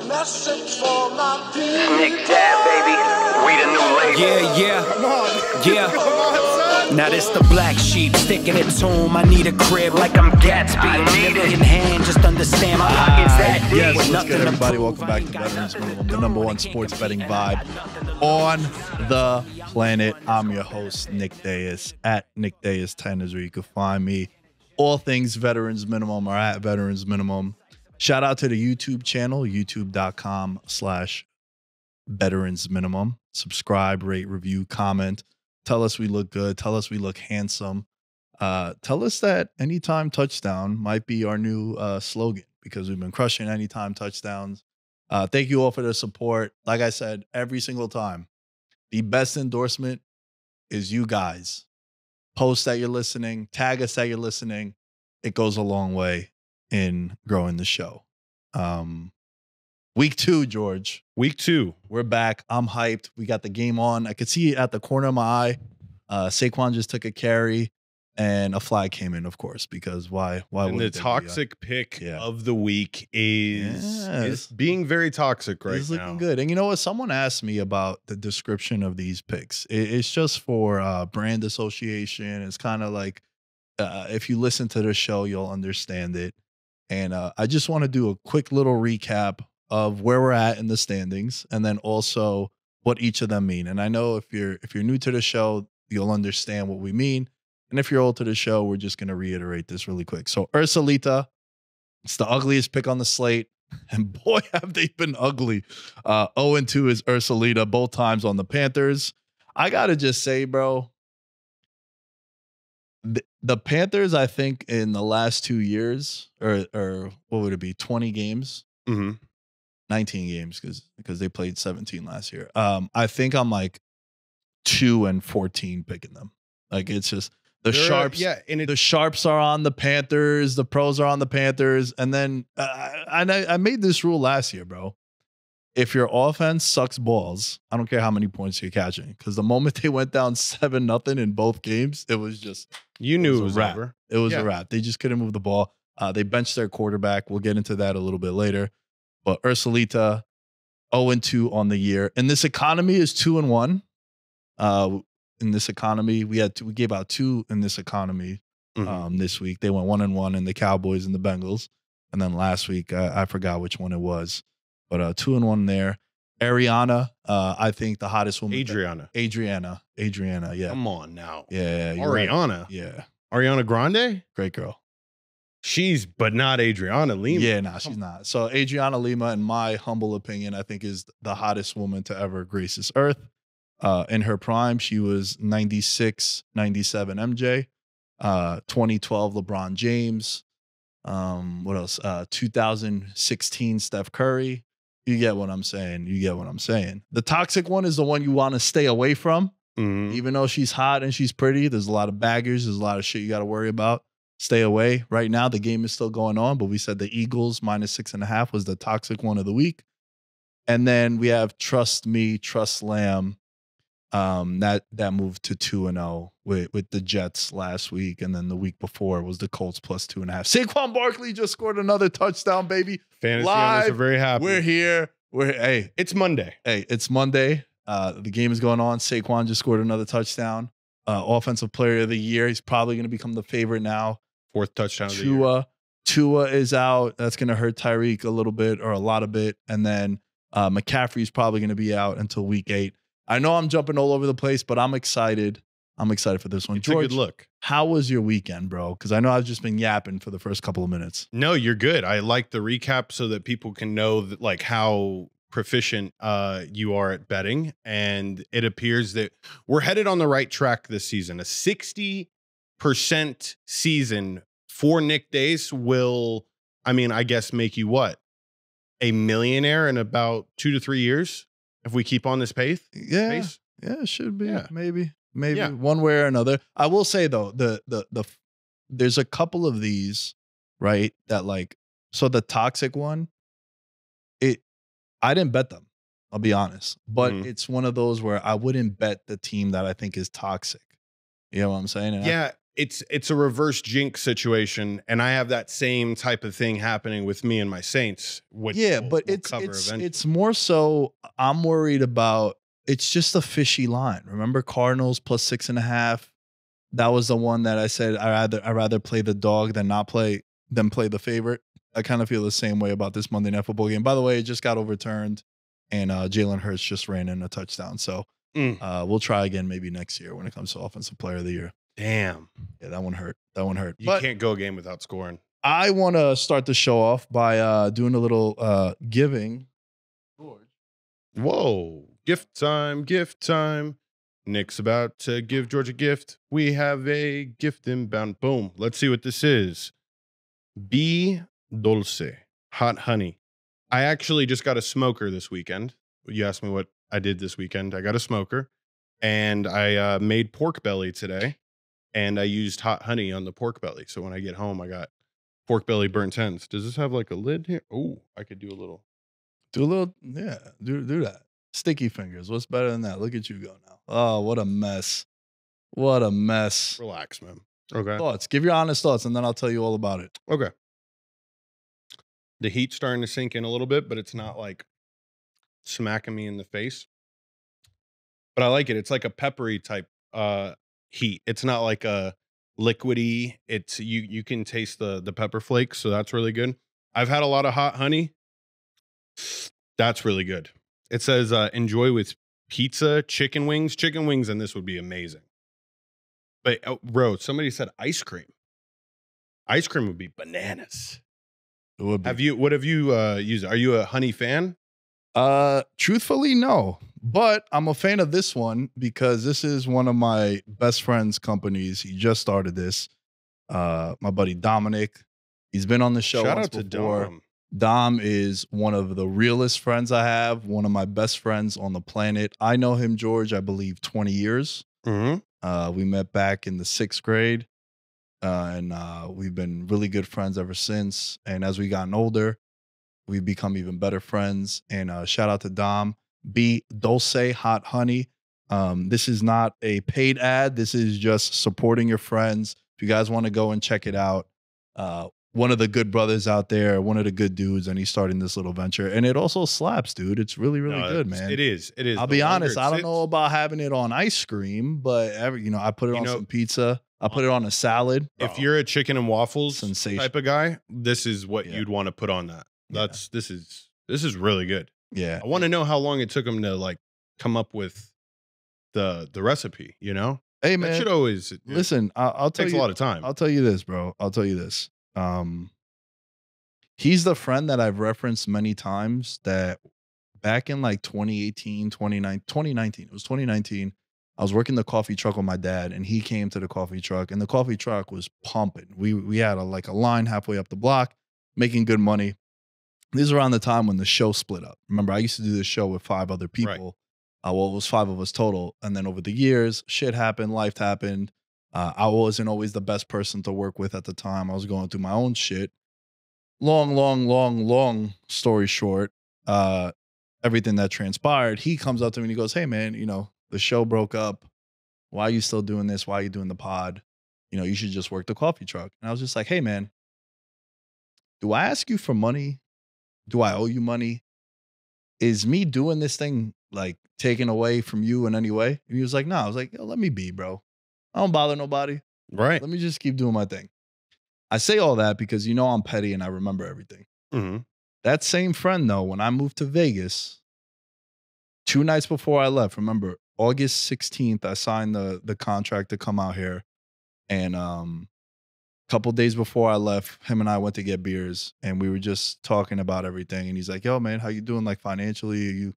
message for my people. Nick Dad, baby. We the new label. Yeah. Come on. Yeah. Come on, son. Now this the black sheep sticking it to him. I need a crib like I'm Gatsby. I need it. In hand, just understand my pockets that deep. Yes, with what's nothing good, to everybody? prove. Welcome back to Veterans Minimum, the number one sports betting vibe on the planet. I'm your host, Nick Dais. At Nick Dais 10 is where you can find me. All things Veterans Minimum are at Veterans Minimum. Shout out to the YouTube channel, youtube.com/Veterans Minimum. Subscribe, rate, review, comment. Tell us we look good. Tell us we look handsome. Tell us that anytime touchdown might be our new slogan, because we've been crushing anytime touchdowns. Thank you all for the support. Like I said, every single time, the best endorsement is you guys. Post that you're listening. Tag us that you're listening. It goes a long way in growing the show. Week 2, George. Week 2. We're back. I'm hyped. We got the game on. I could see it at the corner of my eye. Saquon just took a carry, and a flag came in, of course, because why And would the toxic pick yeah. of the week is being very toxic right it's now. looking good. And you know what? Someone asked me about the description of these picks. It's just for brand association. It's kind of like if you listen to the show, you'll understand it. And I just want to do a quick little recap of where we're at in the standings, and then also what each of them mean. And I know if you're new to the show, you'll understand what we mean. And if you're old to the show, we're just going to reiterate this really quick. So Ursulita, it's the ugliest pick on the slate. And boy, have they been ugly. 0-2 is Ursulita, both times on the Panthers. I got to just say, bro, the Panthers, I think in the last 2 years, or what would it be, 20 games? Mm-hmm. 19 games because they played 17 last year. I think I'm like 2-14 picking them. Like, it's just the sharps. Yeah, and the sharps are on the Panthers. The pros are on the Panthers. And then I made this rule last year, bro. If your offense sucks balls, I don't care how many points you're catching, because the moment they went down 7-0 in both games, it was just you knew it a was wrap. over. It was a wrap. They just couldn't move the ball. They benched their quarterback. We'll get into that a little bit later. But Ursulita, 0-2 on the year. In this economy is 2-1. In this economy, we gave out 2 in this economy this week. They went 1-1 in the Cowboys and the Bengals. And then last week, I forgot which one it was. But 2-1 there. Ariana, I think the hottest woman. Adriana, yeah. Come on now. Yeah. Ariana. Right. Yeah. Ariana Grande? Great girl. But not Adriana Lima. Yeah, nah, she's not. So Adriana Lima, in my humble opinion, I think is the hottest woman to ever grace this earth. In her prime, she was 96, 97 MJ, 2012 LeBron James. What else? 2016 Steph Curry. You get what I'm saying. The toxic one is the one you want to stay away from. Mm-hmm. Even though she's hot and she's pretty, there's a lot of baggers. There's a lot of shit you got to worry about. Stay away. Right now, the game is still going on, but we said the Eagles -6.5 was the toxic one of the week. And then we have Trust Me, Trust Lamb. That moved to 2-0 with the Jets last week. And then the week before was the Colts +2.5. Saquon Barkley just scored another touchdown, baby. Fantasy Live. owners are very happy. We're here. It's Monday. It's Monday. The game is going on. Saquon just scored another touchdown. Offensive player of the year. He's probably going to become the favorite now. 4th touchdown of the year. Tua is out. That's going to hurt Tyreek a little bit, or a lot of bit. And then McCaffrey's probably going to be out until week 8. I know I'm jumping all over the place, but I'm excited. I'm excited for this one. It's George, a good look. How was your weekend, bro? Because I know I've just been yapping for the first couple of minutes. No, you're good. I like the recap so that people can know that, like, how proficient you are at betting. And it appears that we're headed on the right track this season. A 60% season for Nick Dais will, I guess, make you what? A millionaire in about 2 to 3 years if we keep on this pace? Yeah, it should be. Yeah. Maybe one way or another. I will say though, there's a couple of these, right? That like, so the toxic one, I didn't bet them. I'll be honest, but it's one of those where I wouldn't bet the team that I think is toxic. You know what I'm saying? And yeah. it's a reverse jinx situation, and I have that same type of thing happening with me and my Saints. Which but we'll cover eventually. it's more so I'm worried about. It's just a fishy line. Remember Cardinals plus 6.5. That was the one that I said I rather play the dog than play the favorite. I kind of feel the same way about this Monday Night Football game. By the way, it just got overturned, and Jalen Hurts just ran in a touchdown. So we'll try again maybe next year when it comes to Offensive Player of the Year. Damn. Yeah, that one hurt. That one hurt. You can't go a game without scoring. I want to start the show off by doing a little giving. Whoa. Gift time, gift time. Nick's about to give George a gift. We have a gift inbound. Boom. Let's see what this is. Be Dulce. Hot honey. I actually just got a smoker this weekend. You asked me what I did this weekend. I got a smoker. And I made pork belly today. And I used hot honey on the pork belly. So when I get home, I got pork belly burnt ends. Does this have like a lid here? Oh, I could do a little. Yeah, do that. Sticky fingers. What's better than that? Look at you go now. Oh, what a mess. What a mess. Relax, man. Okay. Thoughts. Give your honest thoughts, and then I'll tell you all about it. Okay. The heat's starting to sink in a little bit, but it's not like smacking me in the face. But I like it. It's like a peppery type heat. It's not like a liquidy. It's you can taste the pepper flakes, so that's really good. I've had a lot of hot honey. That's really good. It says enjoy with pizza, chicken wings, and this would be amazing. But bro, somebody said ice cream. Ice cream would be bananas. It would be. What have you used? Are you a honey fan? Truthfully, no. But I'm a fan of this one because this is one of my best friend's companies. He just started this. My buddy Dominic. He's been on the show. Shout once out to before. Dom. Dom is one of the realest friends I have, one of my best friends on the planet. I know him, George, I believe 20 years. Mm-hmm. We met back in the 6th grade, and we've been really good friends ever since. And as we gotten older, we've become even better friends. And shout out to Dom. Be Dulce Hot Honey. This is not a paid ad. This is just supporting your friends. If you guys want to go and check it out, one of the good brothers out there, one of the good dudes, and he's starting this little venture. And it also slaps, dude. It's really, really good, man. It is. I'll be honest. I don't know about having it on ice cream, but I put it on some pizza. I put it on a salad. If you're a chicken and waffles Sensation. type of guy, this is what you'd want to put on that. This is really good. Yeah. I want to know how long it took him to like come up with the recipe, Hey, man. That should always listen, I'll tell you. Takes a lot of time. I'll tell you this, bro. I'll tell you this. He's the friend that I've referenced many times that back in like 2018, 2019, it was 2019. I was working the coffee truck with my dad, and he came to the coffee truck, and the coffee truck was pumping. We had a line halfway up the block, making good money. This is around the time when the show split up. Remember, I used to do this show with 5 other people. Right. Well, it was 5 of us total. And then over the years, shit happened, life happened. I wasn't always the best person to work with at the time. I was going through my own shit. Long story short, everything that transpired, he comes up to me and he goes, hey, man, the show broke up. Why are you still doing this? Why are you doing the pod? You should just work the coffee truck. And I was just like, hey, man, do I ask you for money? Do I owe you money? Is me doing this thing like taken away from you in any way? And he was like, no. I was like, yo, let me be, bro. I don't bother nobody. Right. Let me just keep doing my thing. I say all that because I'm petty and I remember everything. Mm-hmm. That same friend, though, when I moved to Vegas, 2 nights before I left, remember, August 16th, I signed the contract to come out here. And couple days before I left, him and I went to get beers, and we were just talking about everything. And he's like, yo, man, how you doing? Like financially, are you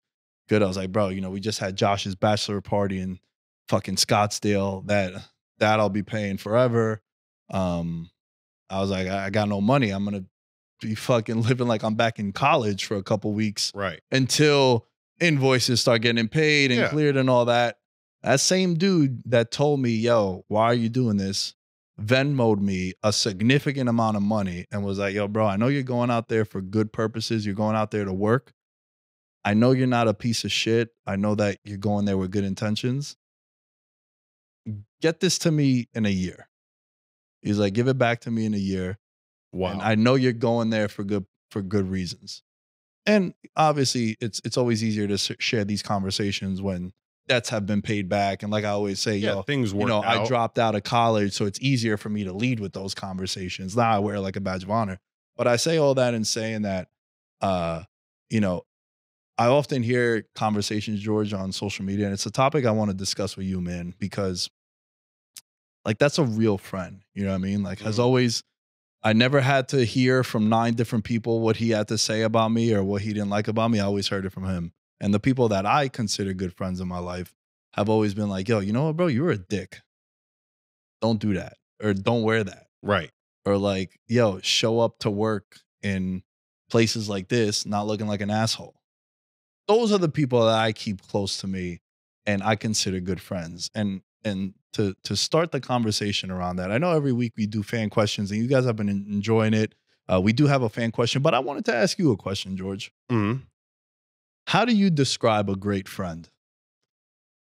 good? I was like, bro, we just had Josh's bachelor party in fucking Scottsdale that I'll be paying forever. I was like, I got no money. I'm going to be fucking living like I'm back in college for a couple weeks. Right. Until invoices start getting paid and cleared and all that. That same dude that told me, yo, why are you doing this? Venmo'd me a significant amount of money and was like, yo, bro, I know you're going out there for good purposes. You're going out there to work. I know you're not a piece of shit. I know that you're going there with good intentions. Get this to me in a year. He's like, give it back to me in a year. Wow. And I know you're going there for good reasons. And obviously, it's always easier to share these conversations when debts have been paid back. And like I always say, Yeah, things work out. I dropped out of college, so it's easier for me to lead with those conversations. Now I wear it like a badge of honor. But I say all that in saying that, you know, I often hear conversations, George, on social media, and it's a topic I want to discuss with you, man, because like that's a real friend. You know what I mean? Like, as always, I never had to hear from 9 different people what he had to say about me or what he didn't like about me. I always heard it from him. And the people that I consider good friends in my life have always been like, yo, you know what, bro? You're a dick. Don't do that. Or don't wear that. Right. Or like, yo, show up to work in places like this, not looking like an asshole. Those are the people that I keep close to me and I consider good friends. And to start the conversation around that, I know every week we do fan questions and you guys have been enjoying it. We do have a fan question, but I wanted to ask you a question, George. How do you describe a great friend?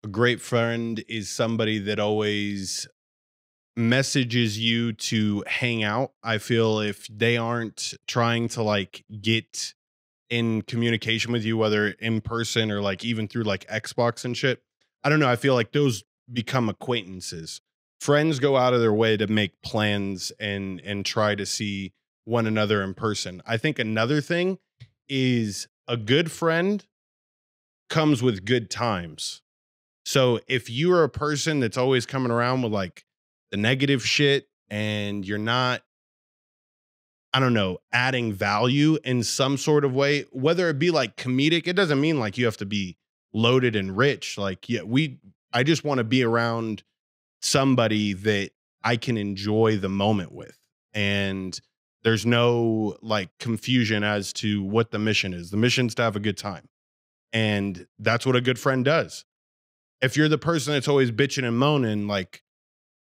A great friend is somebody that always messages you to hang out. I feel if they aren't trying to like get in communication with you, whether in person or like even through like Xbox and shit, I don't know. I feel like those become acquaintances. Friends go out of their way to make plans and try to see one another in person. I think another thing is a good friend comes with good times. So if you are a person that's always coming around with like the negative shit and you're not, I don't know, adding value in some sort of way, whether it be like comedic, it doesn't mean like you have to be loaded and rich. Like, yeah, I just want to be around somebody that I can enjoy the moment with. And there's no like confusion as to what the mission is. The mission's to have a good time. And that's what a good friend does. If you're the person that's always bitching and moaning, like,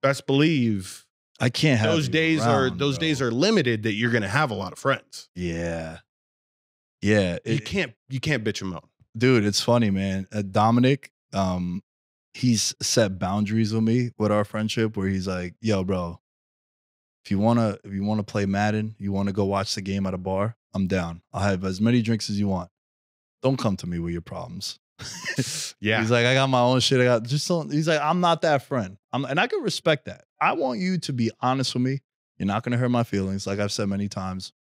best believe I can't have those days around, days are limited that you're going to have a lot of friends. Yeah. You can't bitch and moan. Dude, it's funny, man. Dominic, he's set boundaries with me with our friendship where he's like, yo, bro, if you wanna play Madden, you wanna go watch the game at a bar, I'm down. I'll have as many drinks as you want. Don't come to me with your problems. Yeah. He's like, I got my own shit. He's like, I'm not that friend. And I can respect that. I want you to be honest with me. You're not gonna hurt my feelings, like I've said many times.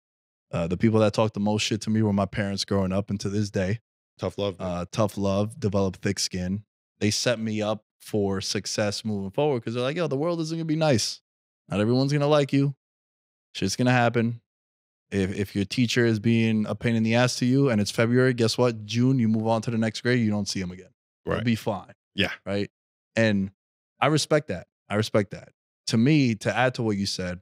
The people that talk the most shit to me were my parents growing up, and to this day. Tough love, develop thick skin. They set me up for success moving forward because they're like, yo, the world isn't gonna be nice. Not everyone's gonna like you. Shit's gonna happen. If your teacher is being a pain in the ass to you and it's February, guess what? June, you move on to the next grade, you don't see them again. Right. It'll be fine. Yeah. Right. And I respect that. To me, to add to what you said,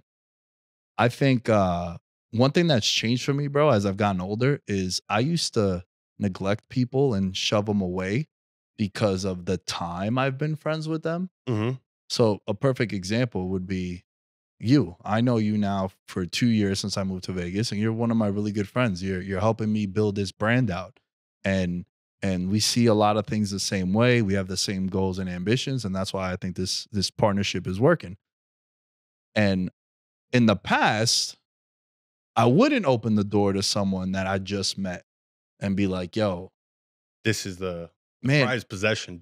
I think one thing that's changed for me, bro, as I've gotten older is I used to neglect people and shove them away because of the time I've been friends with them. Mm-hmm. So a perfect example would be you. I know you now for 2 years since I moved to Vegas, and you're one of my really good friends. You're helping me build this brand out, and we see a lot of things the same way. We have the same goals and ambitions, and that's why I think this partnership is working. And in the past, I wouldn't open the door to someone that I just met and be like, yo, this is the man, prized possession.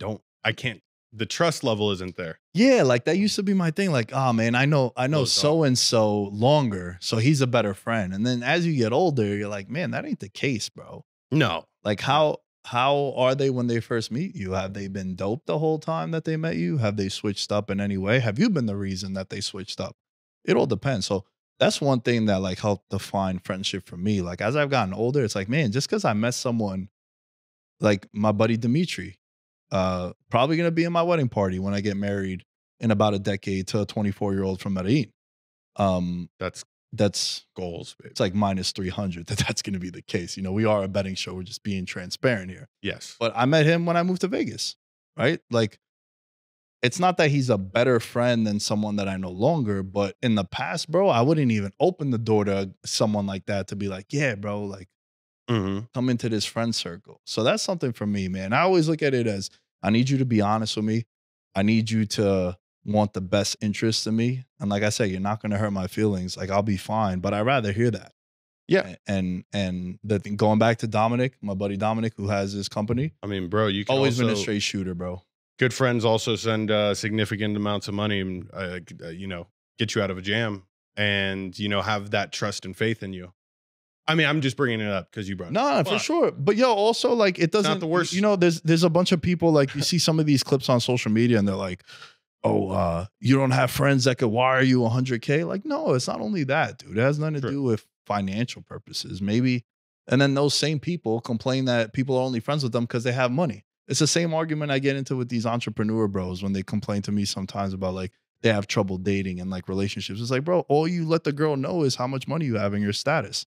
The trust level isn't there. Yeah, like that used to be my thing. Like, oh man, I know so and so longer, so he's a better friend. And then as you get older, you're like, man, that ain't the case, bro. No. Like how are they when they first meet you? Have they been dope the whole time that they met you? Have they switched up in any way? Have you been the reason that they switched up? It all depends. So that's one thing that like helped define friendship for me. Like as I've gotten older, it's like, man, just because I met someone like my buddy Dimitri, probably gonna be in my wedding party when I get married in about a decade to a 24-year-old from Medellin. That's goals, baby. It's like minus 300 that's gonna be the case. You know, we are a betting show. We're just being transparent here. Yes. But I met him when I moved to Vegas, right? Like, it's not that he's a better friend than someone that I know longer, but in the past, bro, I wouldn't even open the door to someone like that to be like, yeah, bro, like, come into this friend circle. So that's something for me, man. I always look at it as I need you to be honest with me. I need you to want the best interest in me, and like I said, you're not going to hurt my feelings, like I'll be fine. But I'd rather hear that. Yeah. And the thing, going back to Dominic, my buddy Dominic, who has his company, I mean, bro, you can always been a also- straight shooter, bro. Good friends also send significant amounts of money and you know, get you out of a jam, and you know, have that trust and faith in you. I mean, I'm just bringing it up because you brought it No, up. for sure. But yo, also like it doesn't. not the worst. You know, there's a bunch of people like you see some of these clips on social media, and they're like, "Oh, you don't have friends that could wire you 100K." Like, no, it's not only that, dude. It has nothing to True. do with financial purposes, maybe. And then those same people complain that people are only friends with them because they have money. It's the same argument I get into with these entrepreneur bros when they complain to me sometimes about like they have trouble dating and like relationships. It's like, bro, all you let the girl know is how much money you have and your status.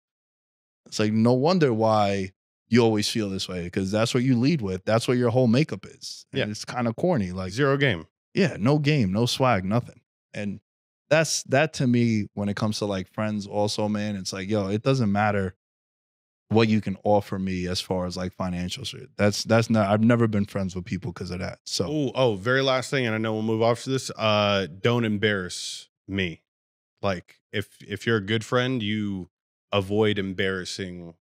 It's like, no wonder why you always feel this way, because that's what you lead with. That's what your whole makeup is. And Yeah. it's kind of corny. Like, Zero game. yeah, no game, no swag, nothing. And that to me, when it comes to like friends also, man, it's like, yo, it doesn't matter what you can offer me as far as like financial shit. That's not, I've never been friends with people because of that. So Oh, very last thing, and I know we'll move off to this. Don't embarrass me. Like if you're a good friend, you avoid embarrassing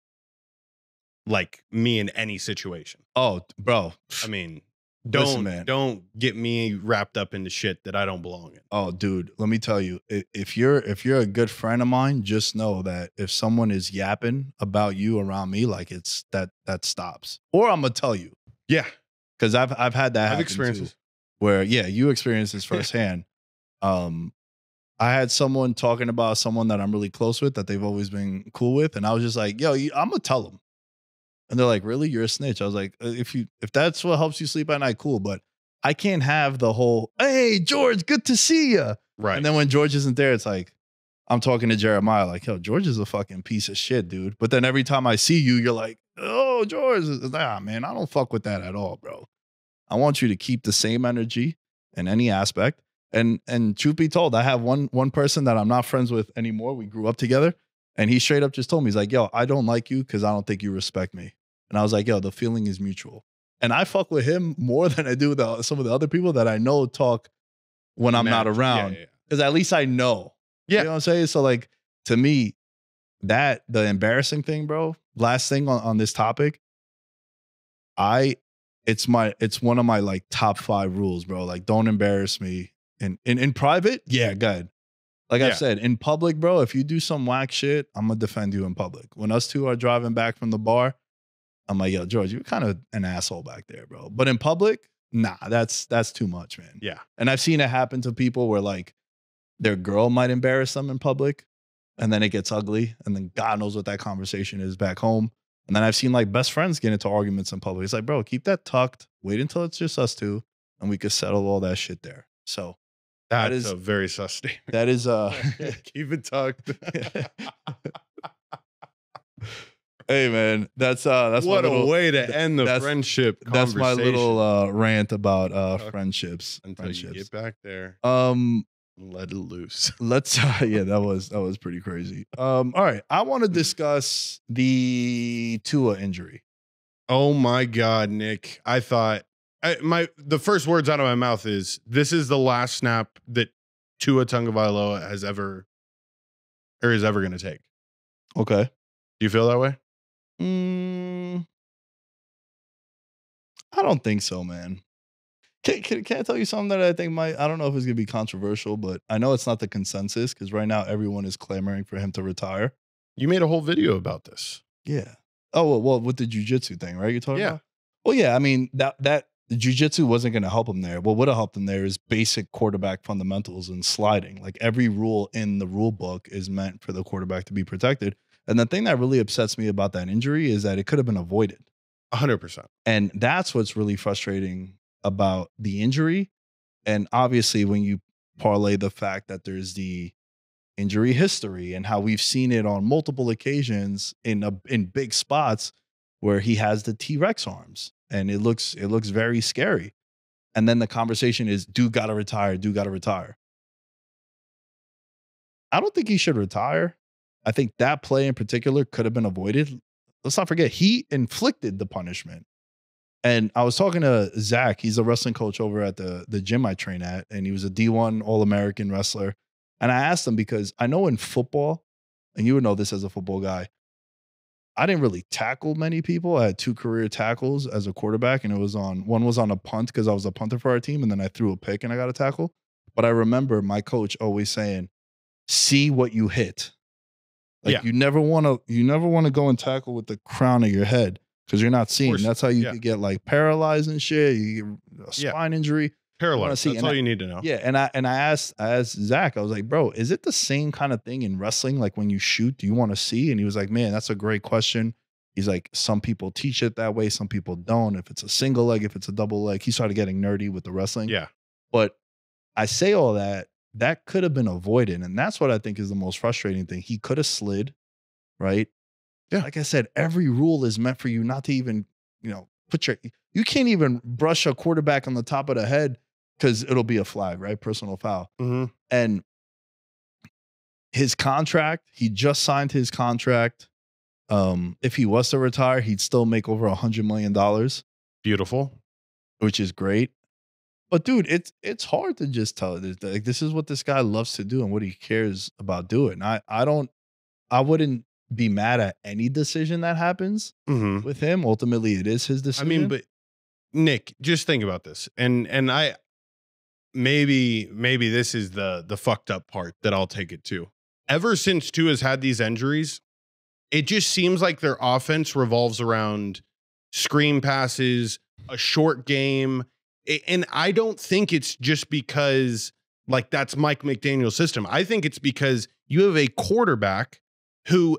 like me in any situation. oh, bro. I mean, Listen, man. don't get me wrapped up into shit that I don't belong in. Oh, dude, let me tell you, if you're a good friend of mine, just know that if someone is yapping about you around me, like it's that stops. Or I'm gonna tell you, Yeah, because I've had that I've happen experienced too, this. where you experienced this firsthand. I had someone talking about someone that I'm really close with that they've always been cool with, and I was just like, yo, I'm gonna tell them. And they're like, really? You're a snitch. I was like, if that's what helps you sleep at night, cool. But I can't have the whole, hey, George, good to see you. Right. And then when George isn't there, it's like, I'm talking to Jeremiah, like, yo, George is a fucking piece of shit, dude. But then every time I see you, you're like, oh, George. Nah, man, I don't fuck with that at all, bro. I want you to keep the same energy in any aspect. And truth be told, I have one person that I'm not friends with anymore. We grew up together. And he straight up just told me, he's like, yo, I don't like you because I don't think you respect me. And I was like, yo, the feeling is mutual. And I fuck with him more than I do with some of the other people that I know talk when I'm not around. Yeah. Because at least I know. Yeah. You know what I'm saying? So like, to me, the embarrassing thing, bro, last thing on this topic, it's one of my like top 5 rules, bro. Like, don't embarrass me. In private, yeah, good. Like I've said, in public, bro, if you do some whack shit, I'm going to defend you in public. When us two are driving back from the bar, I'm like, yo, George, you're kind of an asshole back there, bro. But in public, nah, that's too much, man. Yeah. And I've seen it happen to people where like their girl might embarrass them in public and then it gets ugly. And then God knows what that conversation is back home. And then I've seen like best friends get into arguments in public. It's like, bro, keep that tucked. Wait until it's just us two and we could settle all that shit there. So That is is a very sus statement. that is Keep it tucked. hey man, that's What my little, a way to end the that's- friendship that's my conversation. little rant about friendships. Until you get back there, let it loose. Let's yeah, that was pretty crazy. All right, I want to discuss the Tua injury. Oh my God, Nick! I thought the first words out of my mouth is, "This is the last snap that Tua Tagovailoa is ever going to take." Okay. Do you feel that way? I don't think so, man. Can I tell you something that I think I don't know if it's gonna be controversial, but I know it's not the consensus because right now everyone is clamoring for him to retire. You made a whole video about this. Yeah. Oh well, with the jujitsu thing, right? You're talking Yeah. about? Well, yeah. I mean that the jujitsu wasn't going to help him there. What would have helped him there is basic quarterback fundamentals and sliding. Like every rule in the rule book is meant for the quarterback to be protected. And the thing that really upsets me about that injury is that it could have been avoided. 100%. And that's what's really frustrating about the injury. And obviously, when you parlay the fact that there's the injury history and how we've seen it on multiple occasions in big spots where he has the T-Rex arms and it looks very scary. And then the conversation is, dude gotta retire. I don't think he should retire. I think that play in particular could have been avoided. Let's not forget, he inflicted the punishment. And I was talking to Zach. He's a wrestling coach over at the gym I train at, and he was a D1 All-American wrestler. And I asked him because I know in football, and you would know this as a football guy, I didn't really tackle many people. I had 2 career tackles as a quarterback, and one was on a punt because I was a punter for our team, and then I threw a pick and I got a tackle. But I remember my coach always saying, "See what you hit." Like you never want to go and tackle with the crown of your head because you're not seeing. That's how you could get like paralyzed and shit. You get a spine injury. Paralyzed. That's all you need to know. Yeah, and I asked Zach, I was like, bro, is it the same kind of thing in wrestling? Like when you shoot, do you want to see? And he was like, man, that's a great question. He's like, some people teach it that way, some people don't. If it's a single leg, if it's a double leg, he started getting nerdy with the wrestling. Yeah. But I say all that could have been avoided. And that's what I think is the most frustrating thing. He could have slid, right? Yeah. Like I said, every rule is meant for you not to even, you can't even brush a quarterback on the top of the head because it'll be a flag, right? Personal foul. Mm-hmm. And his contract, he just signed his contract. If he was to retire, he'd still make over $100 million. Beautiful. Which is great. But dude, it's hard to just tell it. Like, this is what this guy loves to do and what he cares about doing. I wouldn't be mad at any decision that happens with him. Ultimately, it is his decision. I mean, but Nick, just think about this. And I maybe this is the fucked up part that I'll take it to. Ever since Tua's had these injuries, it just seems like their offense revolves around screen passes, a short game. And I don't think it's just because like that's Mike McDaniel's system. I think it's because you have a quarterback who,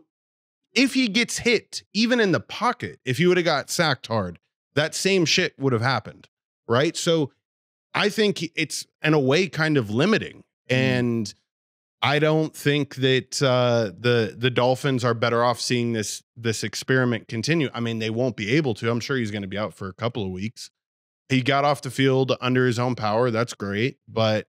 if he gets hit, even in the pocket, if he would have got sacked hard, that same shit would have happened, right? So I think it's in a way kind of limiting. And I don't think that the Dolphins are better off seeing this experiment continue. I mean, they won't be able to. I'm sure he's going to be out for a couple of weeks. He got off the field under his own power. That's great. But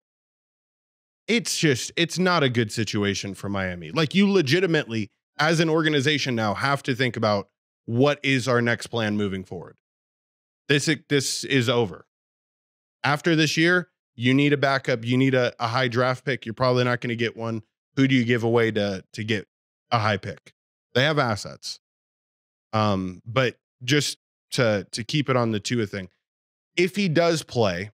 it's not a good situation for Miami. Like, you legitimately, as an organization now, have to think about what is our next plan moving forward. This is over. After this year, you need a backup. You need a high draft pick. You're probably not going to get one. Who do you give away to get a high pick? They have assets. But just to keep it on the Tua thing, if he does play,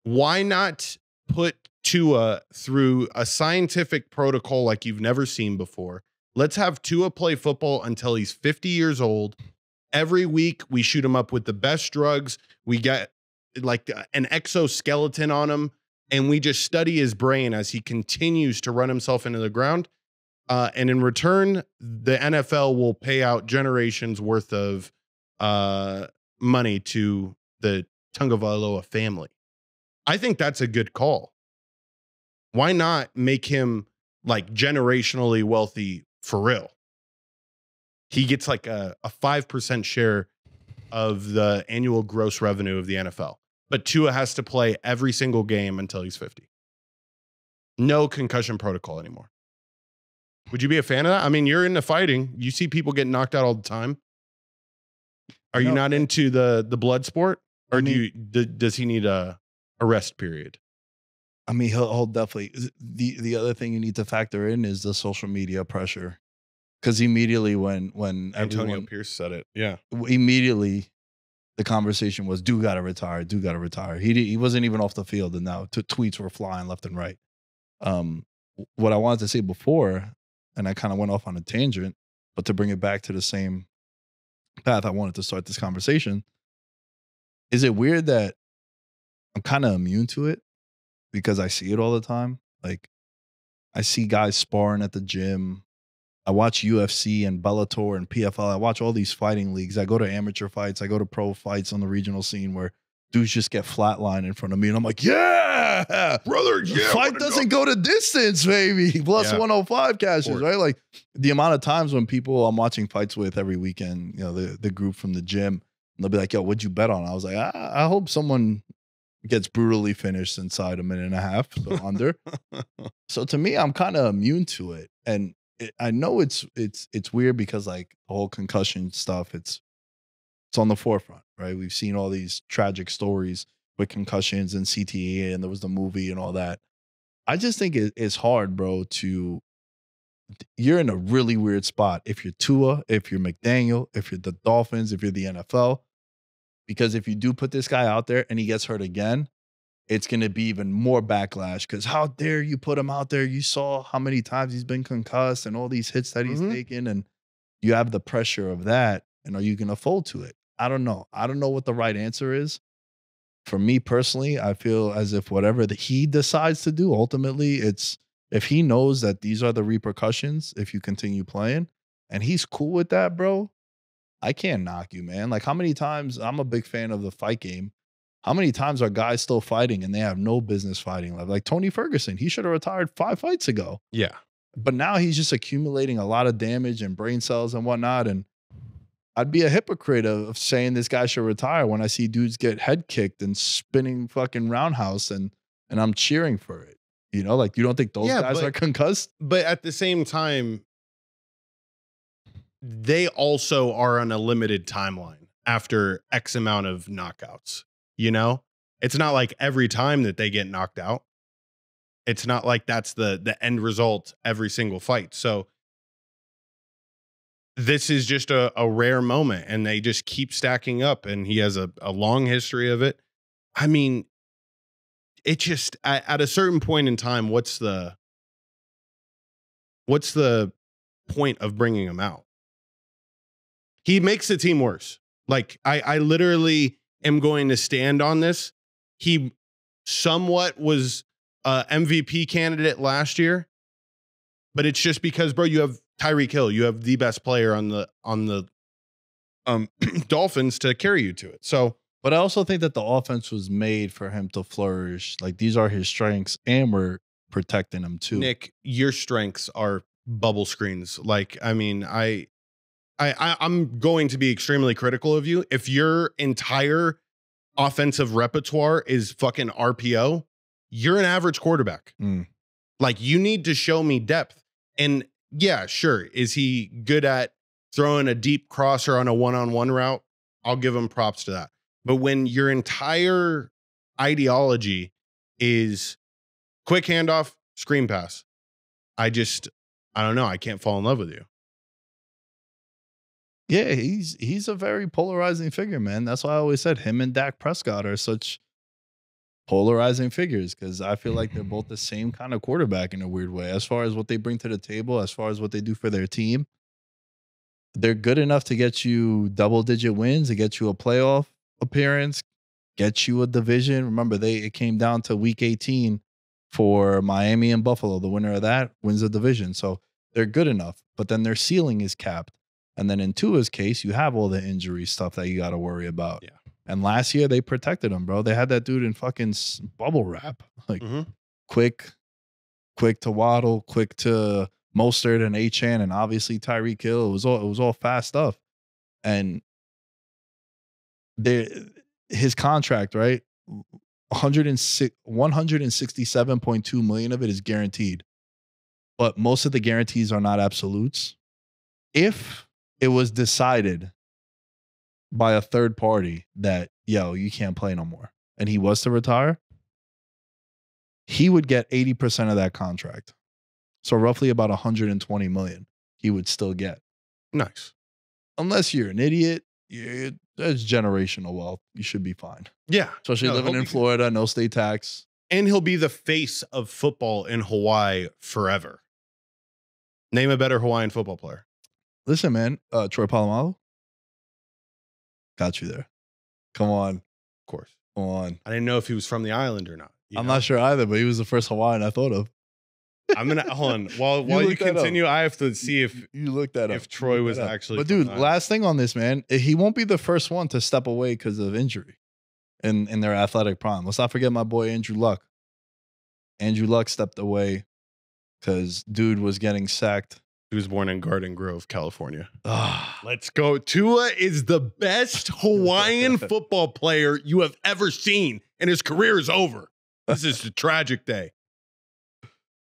why not put Tua through a scientific protocol like you've never seen before? Let's have Tua play football until he's 50 years old. Every week, we shoot him up with the best drugs. We get like an exoskeleton on him, and we just study his brain as he continues to run himself into the ground. And in return, the NFL will pay out generations worth of money to the Tagovailoa family. I think that's a good call. Why not make him like generationally wealthy for real? He gets like a 5% share of the annual gross revenue of the NFL. But Tua has to play every single game until he's 50. No concussion protocol anymore. Would you be a fan of that? I mean, you're into fighting. You see people getting knocked out all the time. Are you not into the blood sport? Or does he need a rest period? I mean, he'll definitely. The other thing you need to factor in is the social media pressure. Because immediately when Antonio Pierce said it, yeah. Immediately the conversation was, "Do gotta retire, do gotta retire." He wasn't even off the field, and now tweets were flying left and right. What I wanted to say before, and I kind of went off on a tangent, but to bring it back to the same path I wanted to start this conversation, is it weird that I'm kind of immune to it because I see it all the time? Like, I see guys sparring at the gym. I watch UFC and Bellator and PFL. I watch all these fighting leagues. I go to amateur fights. I go to pro fights on the regional scene where dudes just get flatlined in front of me. And I'm like, yeah, brother, yeah. Fight doesn't go to distance, baby. Plus 105 cashes, right? Like, the amount of times when people I'm watching fights with every weekend, the group from the gym, and they'll be like, yo, what'd you bet on? I was like, I hope someone gets brutally finished inside a minute and a half, so under. So to me, I'm kind of immune to it. And I know it's weird because like the whole concussion stuff, it's It's on the forefront, right? We've seen all these tragic stories with concussions and CTE, and there was the movie and all that. I just think it's hard, bro, you're in a really weird spot if you're Tua, if you're McDaniel, if you're the Dolphins, if you're the NFL, because if you do put this guy out there and he gets hurt again, it's going to be even more backlash because how dare you put him out there? You saw how many times he's been concussed and all these hits that he's taken, and you have the pressure of that. And are you going to fold to it? I don't know. I don't know what the right answer is. For me personally, I feel as if whatever he decides to do, ultimately, it's if he knows that these are the repercussions if you continue playing and he's cool with that, bro, I can't knock you, man. Like, how many times, I'm a big fan of the fight game. How many times are guys still fighting and they have no business fighting left? Like Tony Ferguson, he should have retired 5 fights ago. Yeah. But now he's just accumulating a lot of damage and brain cells and whatnot. And I'd be a hypocrite of saying this guy should retire when I see dudes get head kicked and spinning fucking roundhouse and I'm cheering for it. You know, like, you don't think those guys are concussed? But at the same time, they also are on a limited timeline after X amount of knockouts. You know, it's not like every time that they get knocked out. It's not like that's the end result every single fight. So this is just a rare moment and they just keep stacking up and he has a long history of it. I mean, it just at a certain point in time, what's the point of bringing him out? He makes the team worse. Like I literally am going to stand on this. He somewhat was MVP candidate last year, but it's just because, bro, you have Tyreek Hill. You have the best player on the Dolphins to carry you to it. So, but I also think that the offense was made for him to flourish. Like, these are his strengths, and we're protecting him too. Nick, your strengths are bubble screens. Like, I mean, I'm going to be extremely critical of you. If your entire offensive repertoire is fucking RPO, you're an average quarterback. Like, you need to show me depth. And yeah, sure. Is he good at throwing a deep crosser on a one-on-one route? I'll give him props to that. But when your entire ideology is quick handoff, screen pass, I don't know. I can't fall in love with you. Yeah, he's a very polarizing figure, man. That's why I always said him and Dak Prescott are such polarizing figures, because I feel like they're both the same kind of quarterback in a weird way. As far as what they bring to the table, as far as what they do for their team, they're good enough to get you double-digit wins, to get you a playoff appearance, get you a division. Remember, it came down to week 18 for Miami and Buffalo. The winner of that wins the division. So they're good enough, but then their ceiling is capped. And then in Tua's case, you have all the injury stuff that you got to worry about. Yeah. And last year they protected him, bro. They had that dude in fucking bubble wrap, like quick to Waddle, quick to Mostert and Achane, and obviously Tyreek Hill. It was all fast stuff. And his contract, right? 167.2 million of it is guaranteed, but most of the guarantees are not absolutes. If it was decided by a third party that, you can't play no more, and he was to retire, he would get 80% of that contract. So roughly about 120 million he would still get. Nice. Unless you're an idiot, that's generational wealth. You should be fine. Yeah. Especially living in Florida, no state tax. And he'll be the face of football in Hawaii forever. Name a better Hawaiian football player. Listen, man, Troy Polamalu. Got you there. Come on. Of course. Come on. I didn't know if he was from the island or not. I'm not sure either, but he was the first Hawaiian I thought of. I'm gonna hold on. While you continue, I have to see if you looked that up. If Troy was actually. But dude, last thing on this, man, he won't be the first one to step away because of injury in their athletic prime. Let's not forget my boy Andrew Luck. Andrew Luck stepped away because dude was getting sacked. He was born in Garden Grove, California. Let's go. Tua is the best Hawaiian football player you have ever seen, and his career is over. This is a tragic day.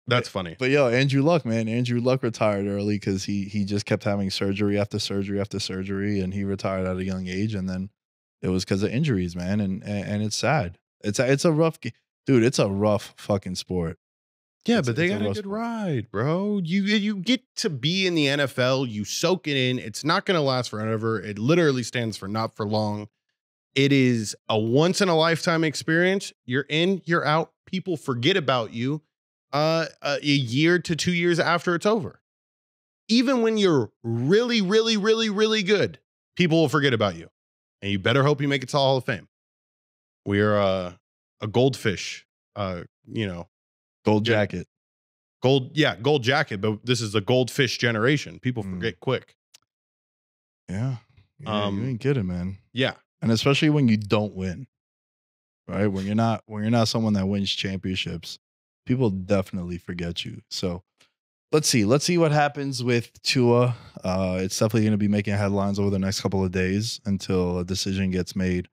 That's funny. But yo, Andrew Luck, man. Andrew Luck retired early because he just kept having surgery after surgery after surgery, and he retired at a young age. And then it was because of injuries, man. And it's sad. It's a rough dude. It's a rough fucking sport. Yeah, It's but they got a rough good sport. ride, bro. You get to be in the NFL. You soak it in. It's not going to last forever. It literally stands for not for long. It is a once in a lifetime experience. You're in, you're out. People forget about you a year to 2 years after it's over. Even when you're really, really, really, really good, people will forget about you. And you better hope you make it to Hall of Fame. We're a goldfish, Gold jacket. gold jacket, but this is the goldfish generation. People forget quick. Yeah. You ain't kidding, man. Yeah. And especially when you don't win, right? When you're not someone that wins championships, people definitely forget you. So let's see what happens with Tua. It's definitely going to be making headlines over the next couple of days until a decision gets made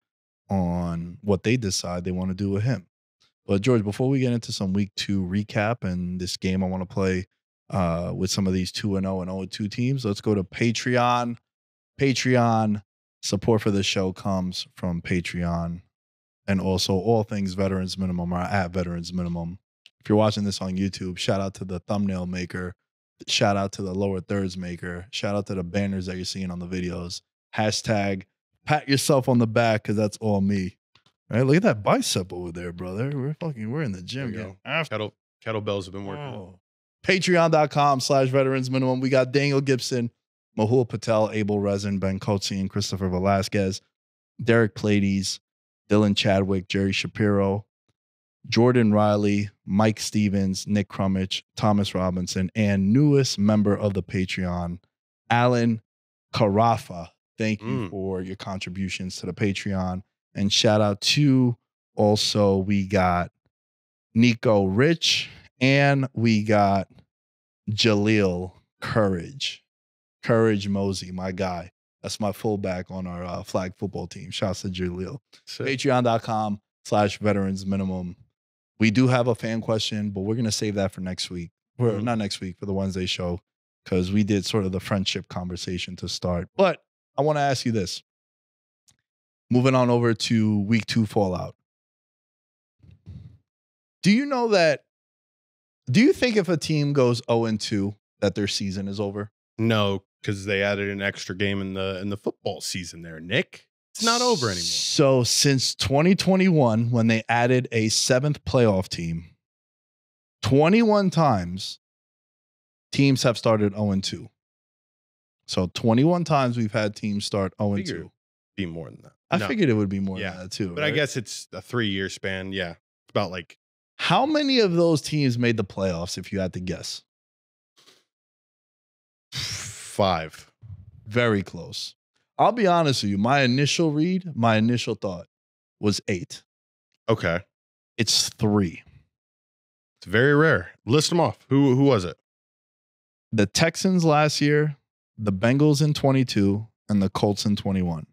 on what they decide they want to do with him. But George, before we get into some week 2 recap and this game I want to play with some of these 2-0 and 0-2 teams, let's go to Patreon. Support for the show comes from Patreon, and also all things Veterans Minimum are at Veterans Minimum. If you're watching this on YouTube, shout out to the thumbnail maker, shout out to the lower thirds maker, shout out to the banners that you're seeing on the videos. Hashtag pat yourself on the back because that's all me. Right? Look at that bicep over there, brother. We're in the gym. There you go. Kettlebells have been working. Oh. Patreon.com/Veterans Minimum. We got Daniel Gibson, Mahul Patel, Abel Rezin, Ben Coatsy, and Christopher Velasquez, Derek Plades, Dylan Chadwick, Jerry Shapiro, Jordan Riley, Mike Stevens, Nick Crummich, Thomas Robinson, and newest member of the Patreon, Alan Carafa. Thank you for your contributions to the Patreon. And shout out to also, we got Nico Rich and we got Jaleel Courage Mosey, my guy. That's my fullback on our flag football team. Shouts to Jaleel. Patreon.com/Veterans Minimum. We do have a fan question, but we're going to save that for next week. Not next week, for the Wednesday show, because we did sort of the friendship conversation to start. But I want to ask you this. Moving on over to week 2 fallout. Do you think if a team goes 0-2 that their season is over? No, because they added an extra game in the football season there, Nick. It's not over anymore. So since 2021, when they added a 7th playoff team, 21 times teams have started 0-2. So 21 times we've had teams start 0-2. Be more than that. I figured it would be more than that too. But right? I guess it's a 3-year span. Yeah. It's about like. How many of those teams made the playoffs if you had to guess? 5. Very close. I'll be honest with you. My initial thought was 8. Okay. It's 3. It's very rare. List them off. Who was it? The Texans last year, the Bengals in 22, and the Colts in 21.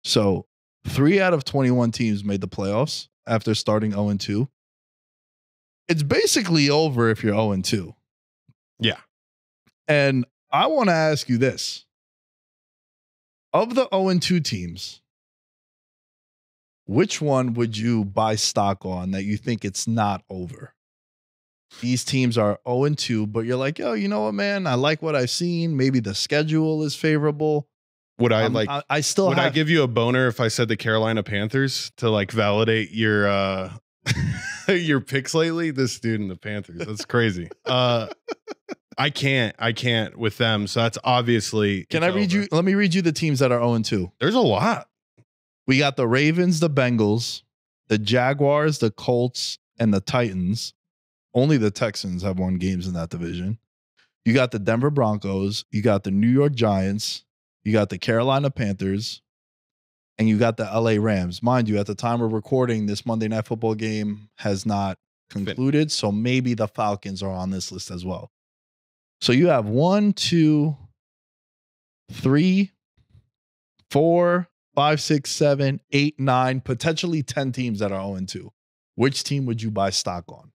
So 3 out of 21 teams made the playoffs after starting 0-2. It's basically over if you're 0-2. Yeah. And I want to ask you this. Of the 0-2 teams, which one would you buy stock on that you think it's not over? These teams are 0-2, but you're like, yo, you know what, man? I like what I've seen. Maybe the schedule is favorable. Would I I give you a boner if I said the Carolina Panthers to like validate your your picks lately? This dude in the Panthers. That's crazy. I can't with them. So that's obviously. Can I read you? Let me read you the teams that are 0-2. There's a lot. We got the Ravens, the Bengals, the Jaguars, the Colts, and the Titans. Only the Texans have won games in that division. You got the Denver Broncos. You got the New York Giants. You got the Carolina Panthers. And you got the LA Rams. Mind you, at the time we're recording, this Monday Night Football game has not concluded. So maybe the Falcons are on this list as well. So you have 1, 2, 3, 4, 5, 6, 7, 8, 9, potentially 10 teams that are 0-2. Which team would you buy stock on?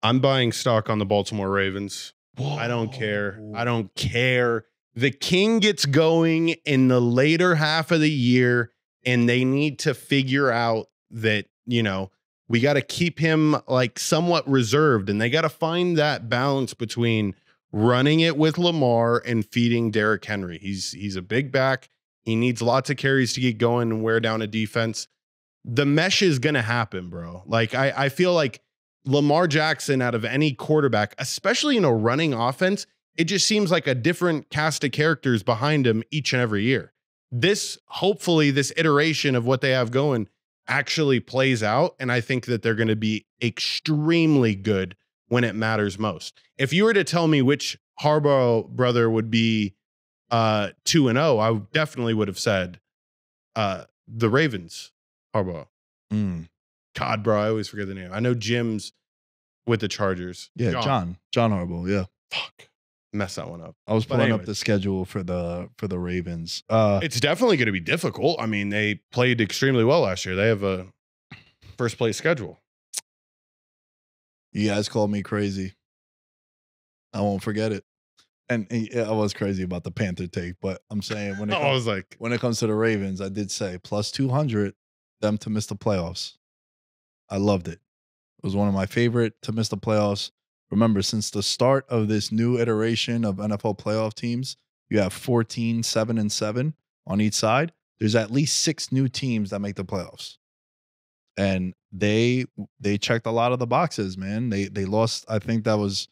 I'm buying stock on the Baltimore Ravens. I don't care. I don't care. The king gets going in the later half of the year, and they need to figure out that, we got to keep him like somewhat reserved, and they got to find that balance between running it with Lamar and feeding Derrick Henry. He's a big back. He needs lots of carries to get going and wear down a defense. The mesh is going to happen, bro. Like I feel like Lamar Jackson, out of any quarterback, especially in a running offense, it just seems like a different cast of characters behind him each and every year. Hopefully this iteration of what they have going actually plays out. And I think that they're going to be extremely good when it matters most. If you were to tell me which Harbaugh brother would be 2-0, I definitely would have said the Ravens Harbaugh. God, bro, I always forget the name. I know Jim's with the Chargers. Yeah, John Harbaugh. Yeah, fuck, mess that one up. I was pulling up the schedule for the Ravens. It's definitely going to be difficult. I mean, they played extremely well last year. They have a first place schedule. You guys called me crazy. I won't forget it. And I was crazy about the Panther take, but I'm saying when it comes to the Ravens, I did say plus 200 them to miss the playoffs. I loved it. It was one of my favorite to miss the playoffs. Remember, since the start of this new iteration of NFL playoff teams, you have 14, 7-7 on each side. There's at least 6 new teams that make the playoffs. And they checked a lot of the boxes, man. They lost. I think that's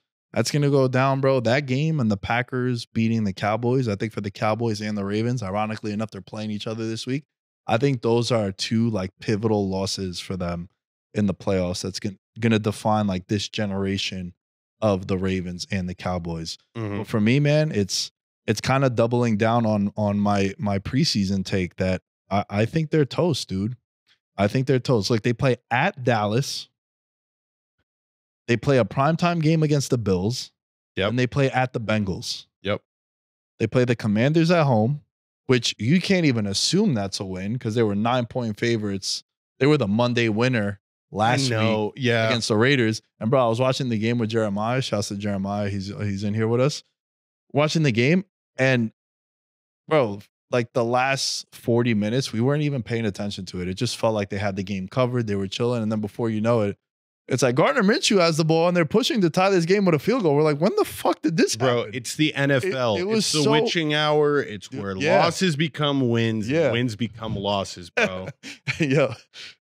going to go down, bro. That game and the Packers beating the Cowboys, I think for the Cowboys and the Ravens, ironically enough, they're playing each other this week. I think those are 2 like pivotal losses for them in the playoffs. That's going to define like this generation of the Ravens and the Cowboys. But for me, man, it's kind of doubling down on my preseason take that I think they're toast, dude. I think they're toast. Like they play at Dallas. They play a primetime game against the Bills. Yep. And they play at the Bengals. Yep. They play the Commanders at home, which you can't even assume that's a win because they were 9-point favorites. They were the Monday winner last week against the Raiders. And bro, I was watching the game with Jeremiah. Shouts to Jeremiah. He's in here with us. Watching the game. And bro, like the last 40 minutes, we weren't even paying attention to it. It just felt like they had the game covered. They were chilling. And then before you know it, it's like Gardner Minshew has the ball and they're pushing to tie this game with a field goal. We're like, when the fuck did this happen? Bro, it's the NFL. It was it's the witching hour. It's where losses become wins. And wins become losses, bro. Yo,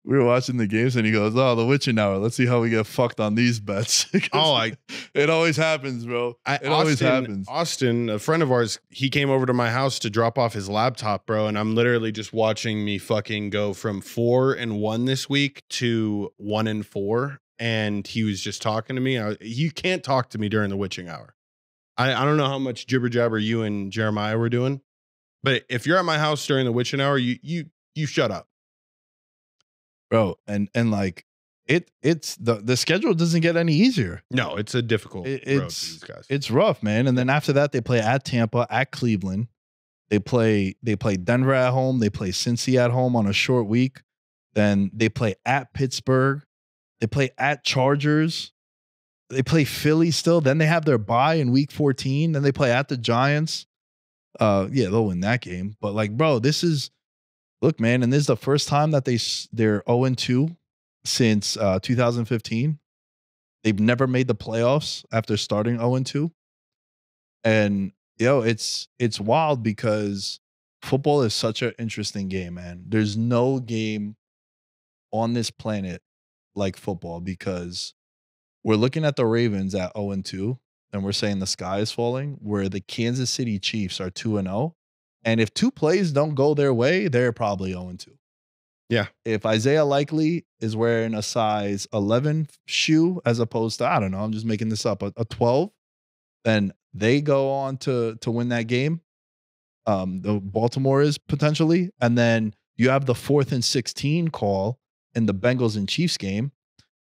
we were watching the games and he goes, oh, the witching hour. Let's see how we get fucked on these bets. It always happens, bro. Always happens. Austin, a friend of ours, he came over to my house to drop off his laptop, bro. And I'm literally just watching me fucking go from 4-1 this week to 1-4. And he was just talking to me. You can't talk to me during the witching hour. I don't know how much jibber jabber you and Jeremiah were doing, but if you're at my house during the witching hour, you shut up, bro. And like it's the schedule doesn't get any easier. No, it's a difficult road for these guys. It's rough, man. And then after that, they play at Tampa, at Cleveland. They play Denver at home. They play Cincy at home on a short week. Then they play at Pittsburgh. They play at Chargers. They play Philly still. Then they have their bye in week 14. Then they play at the Giants. They'll win that game. But like, bro, look, man, and this is the first time that they're 0-2 since 2015. They've never made the playoffs after starting 0-2. And it's wild because football is such an interesting game, man. There's no game on this planet like football because we're looking at the Ravens at 0-2 and we're saying the sky is falling, where the Kansas City Chiefs are 2-0. And if 2 plays don't go their way, they're probably 0-2. Yeah. If Isaiah Likely is wearing a size 11 shoe as opposed to, I don't know, I'm just making this up, a 12, then they go on to win that game. The Baltimore is potentially. And then you have the 4th and 16 call in the Bengals and Chiefs game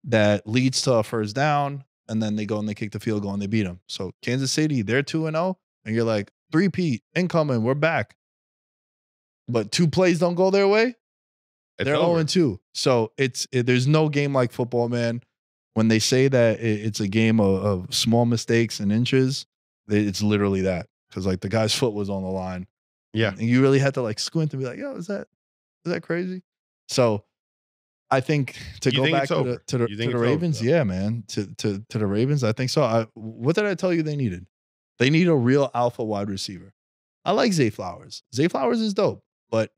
that leads to a first down, and then they go and they kick the field goal and they beat them. So Kansas City, they're 2-0, and you're like, 3-peat, incoming, we're back. But 2 plays don't go their way, they're 0-2. So there's no game like football, man. when they say that it's a game of small mistakes and inches, it's literally that. Because like the guy's foot was on the line. Yeah. And you really had to like squint and be like, yo, is that crazy? So I think to You go think back it's to over? the You think it's over, Ravens, though? yeah, man. To the Ravens, I think so. What did I tell you they needed? They need a real alpha wide receiver. I like Zay Flowers. Zay Flowers is dope, but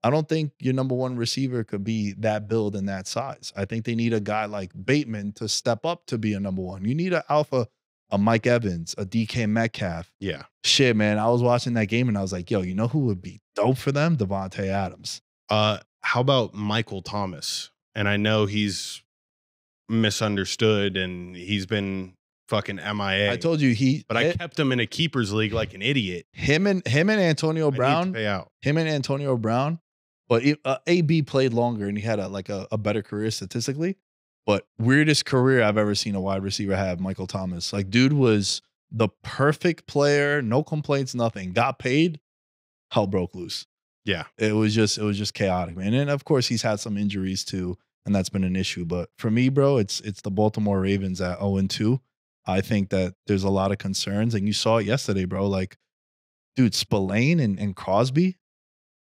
I don't think your number one receiver could be that build and that size. I think they need a guy like Bateman to step up to be a number one. You need an alpha, a Mike Evans, a DK Metcalf. Yeah. Shit, man. I was watching that game and I was like, yo, you know who would be dope for them? Devontae Adams. How about Michael Thomas? And I know he's misunderstood and he's been fucking MIA. I told you I kept him in a keepers league like an idiot. him and Antonio I need to Brown. pay out. Him and Antonio Brown. But AB played longer and he had a better career statistically. But weirdest career I've ever seen a wide receiver have, Michael Thomas. Like, dude was the perfect player, no complaints, nothing. Got paid, hell broke loose. Yeah. It was just chaotic, man. And of course, he's had some injuries too, and that's been an issue. But for me, bro, it's the Baltimore Ravens at 0-2. I think that there's a lot of concerns, and you saw it yesterday, bro. Like, dude, Spillane and Crosby.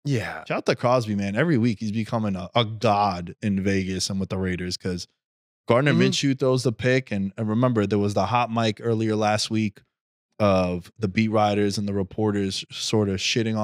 Yeah. Shout out to Crosby, man. Every week he's becoming a god in Vegas and with the Raiders because Gardner Minshew throws the pick. And remember, there was the hot mic earlier last week of the beat writers and the reporters sort of shitting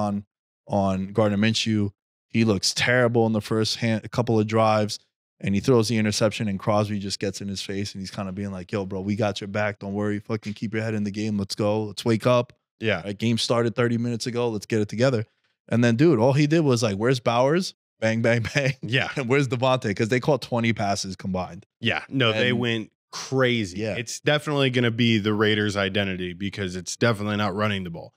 on Gardner Minshew. He looks terrible in the first a couple of drives, and he throws the interception, and Crosby just gets in his face, and he's kind of being like, yo, bro, we got your back. Don't worry. Fucking keep your head in the game. Let's go. Let's wake up. Yeah. Right, game started 30 minutes ago. Let's get it together. And then, dude, all he did was like, where's Bowers? Bang, bang, bang. Yeah. And where's Devontae? Because they caught 20 passes combined. Yeah. No, they And- went crazy. Yeah. It's definitely going to be the Raiders' identity because it's definitely not running the ball.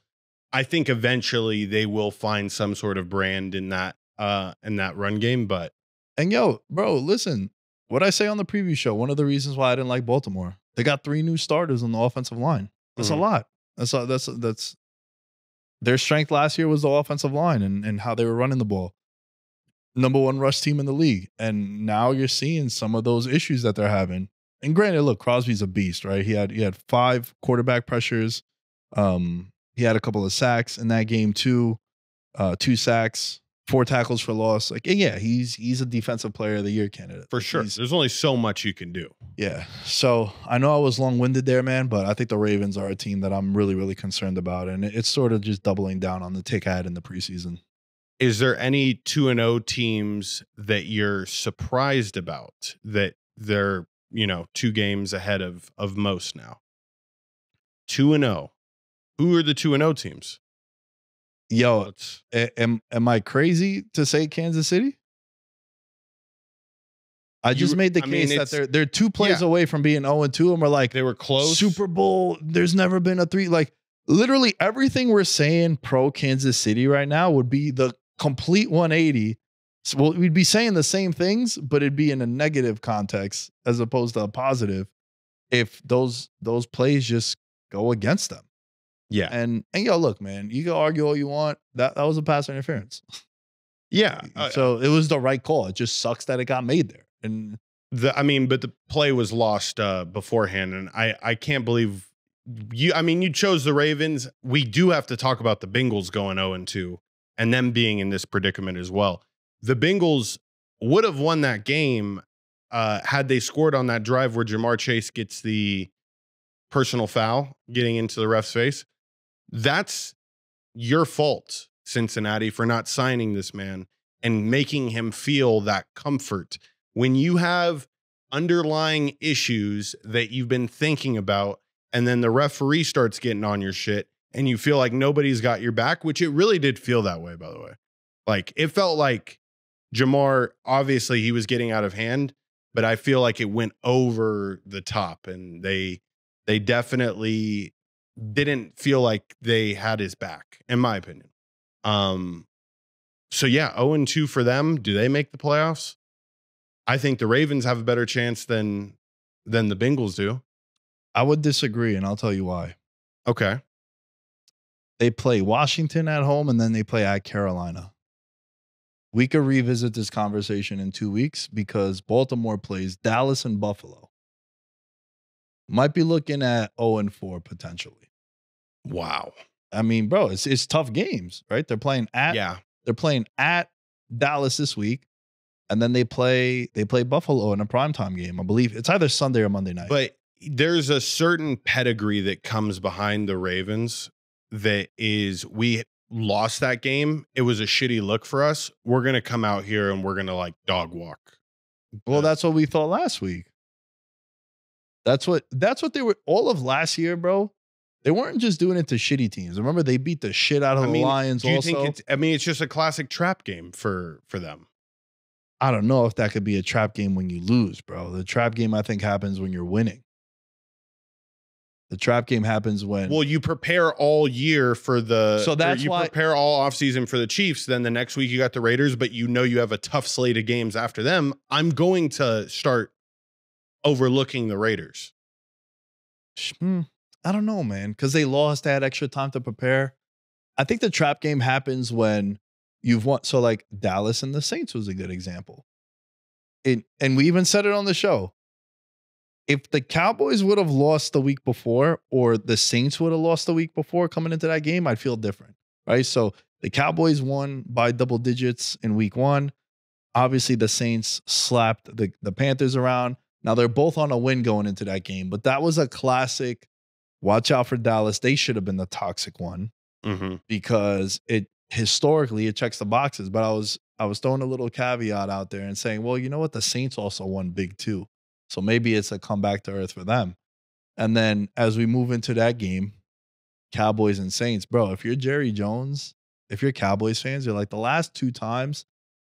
I think eventually they will find some sort of brand in that run game, but And yo, bro, listen, what I say on the preview show, one of the reasons why I didn't like Baltimore, they got 3 new starters on the offensive line. That's a lot. That's their strength last year was the offensive line and how they were running the ball. Number 1 rush team in the league. And now you're seeing some of those issues that they're having. And granted, look, Crosby's a beast, right? He had 5 quarterback pressures. He had a couple of sacks in that game too. 2 sacks, 4 tackles for loss. Like, yeah, he's a defensive player of the year candidate. for sure, He's- there's only so much you can do. yeah. So I know I was long-winded there, man, but I think the Ravens are a team that I'm really, really concerned about. And it's sort of just doubling down on the tick I had in the preseason. Is there any 2-0 teams that you're surprised about that they're, 2 games ahead of most now? 2-0. Who are the 2-0 teams? Yo, Let's- am I crazy to say Kansas City? I just made the I mean, case that it's- they're 2 plays away from being 0-2, and we're like, They were close. Super Bowl, there's never been a 3. Like, literally everything we're saying pro Kansas City right now would be the complete 180. So we'd be saying the same things, but it'd be in a negative context as opposed to a positive if those plays just go against them. Yeah. And yo, look, man, you can argue all you want. That was a pass interference. Yeah. So it was the right call. It just sucks that it got made there. And But the play was lost beforehand, and I can't believe you chose the Ravens. We do have to talk about the Bengals going 0-2 and them being in this predicament as well. The Bengals would have won that game had they scored on that drive where Jamar Chase gets the personal foul getting into the ref's face. That's your fault, Cincinnati, for not signing this man and making him feel that comfort. When you have underlying issues that you've been thinking about, and then the referee starts getting on your shit and you feel like nobody's got your back, which it really did feel that way, by the way. Like, it felt like Jamar, obviously he was getting out of hand, but I feel like it went over the top, and they definitely didn't feel like they had his back, in my opinion. So yeah, 0-2 for them. Do they make the playoffs? I think the Ravens have a better chance than the Bengals do. I would disagree, and I'll tell you why. Okay. They play Washington at home, and then they play at Carolina. We could revisit this conversation in 2 weeks because Baltimore plays Dallas and Buffalo. Might be looking at 0-4 potentially. Wow. I mean, bro, it's tough games, right? They're playing at Dallas this week, and then they play Buffalo in a primetime game. I believe it's either Sunday or Monday night. But there's a certain pedigree that comes behind the Ravens that is, we lost that game. It was a shitty look for us. We're going to come out here and we're going to like dog walk. Well, that's what we thought last week. That's what they were all of last year, bro. They weren't just doing it to shitty teams. Remember, they beat the shit out of the Lions. Do you also, think it's just a classic trap game for them. I don't know if that could be a trap game when you lose, bro. The trap game, I think, happens when you're winning. The trap game happens when... Well, you prepare all year for the... So that's you why... prepare all offseason for the Chiefs. Then the next week you got the Raiders, but you know you have a tough slate of games after them. I'm going to start overlooking the Raiders. I don't know, man, because they lost. They had extra time to prepare. I think the trap game happens when you've won. So like Dallas and the Saints was a good example. And we even said it on the show. If the Cowboys would have lost the week before, or the Saints would have lost the week before coming into that game, I'd feel different, right? So the Cowboys won by double digits in week 1. Obviously, the Saints slapped the Panthers around. Now they're both on a win going into that game, but that was a classic. Watch out for Dallas. They should have been the toxic one because it historically it checks the boxes. But I was throwing a little caveat out there and saying, well, you know what? The Saints also won big too. So maybe it's a comeback to earth for them. And then as we move into that game, Cowboys and Saints, bro, if you're Jerry Jones, if you're Cowboys fans, you're like, the last 2 times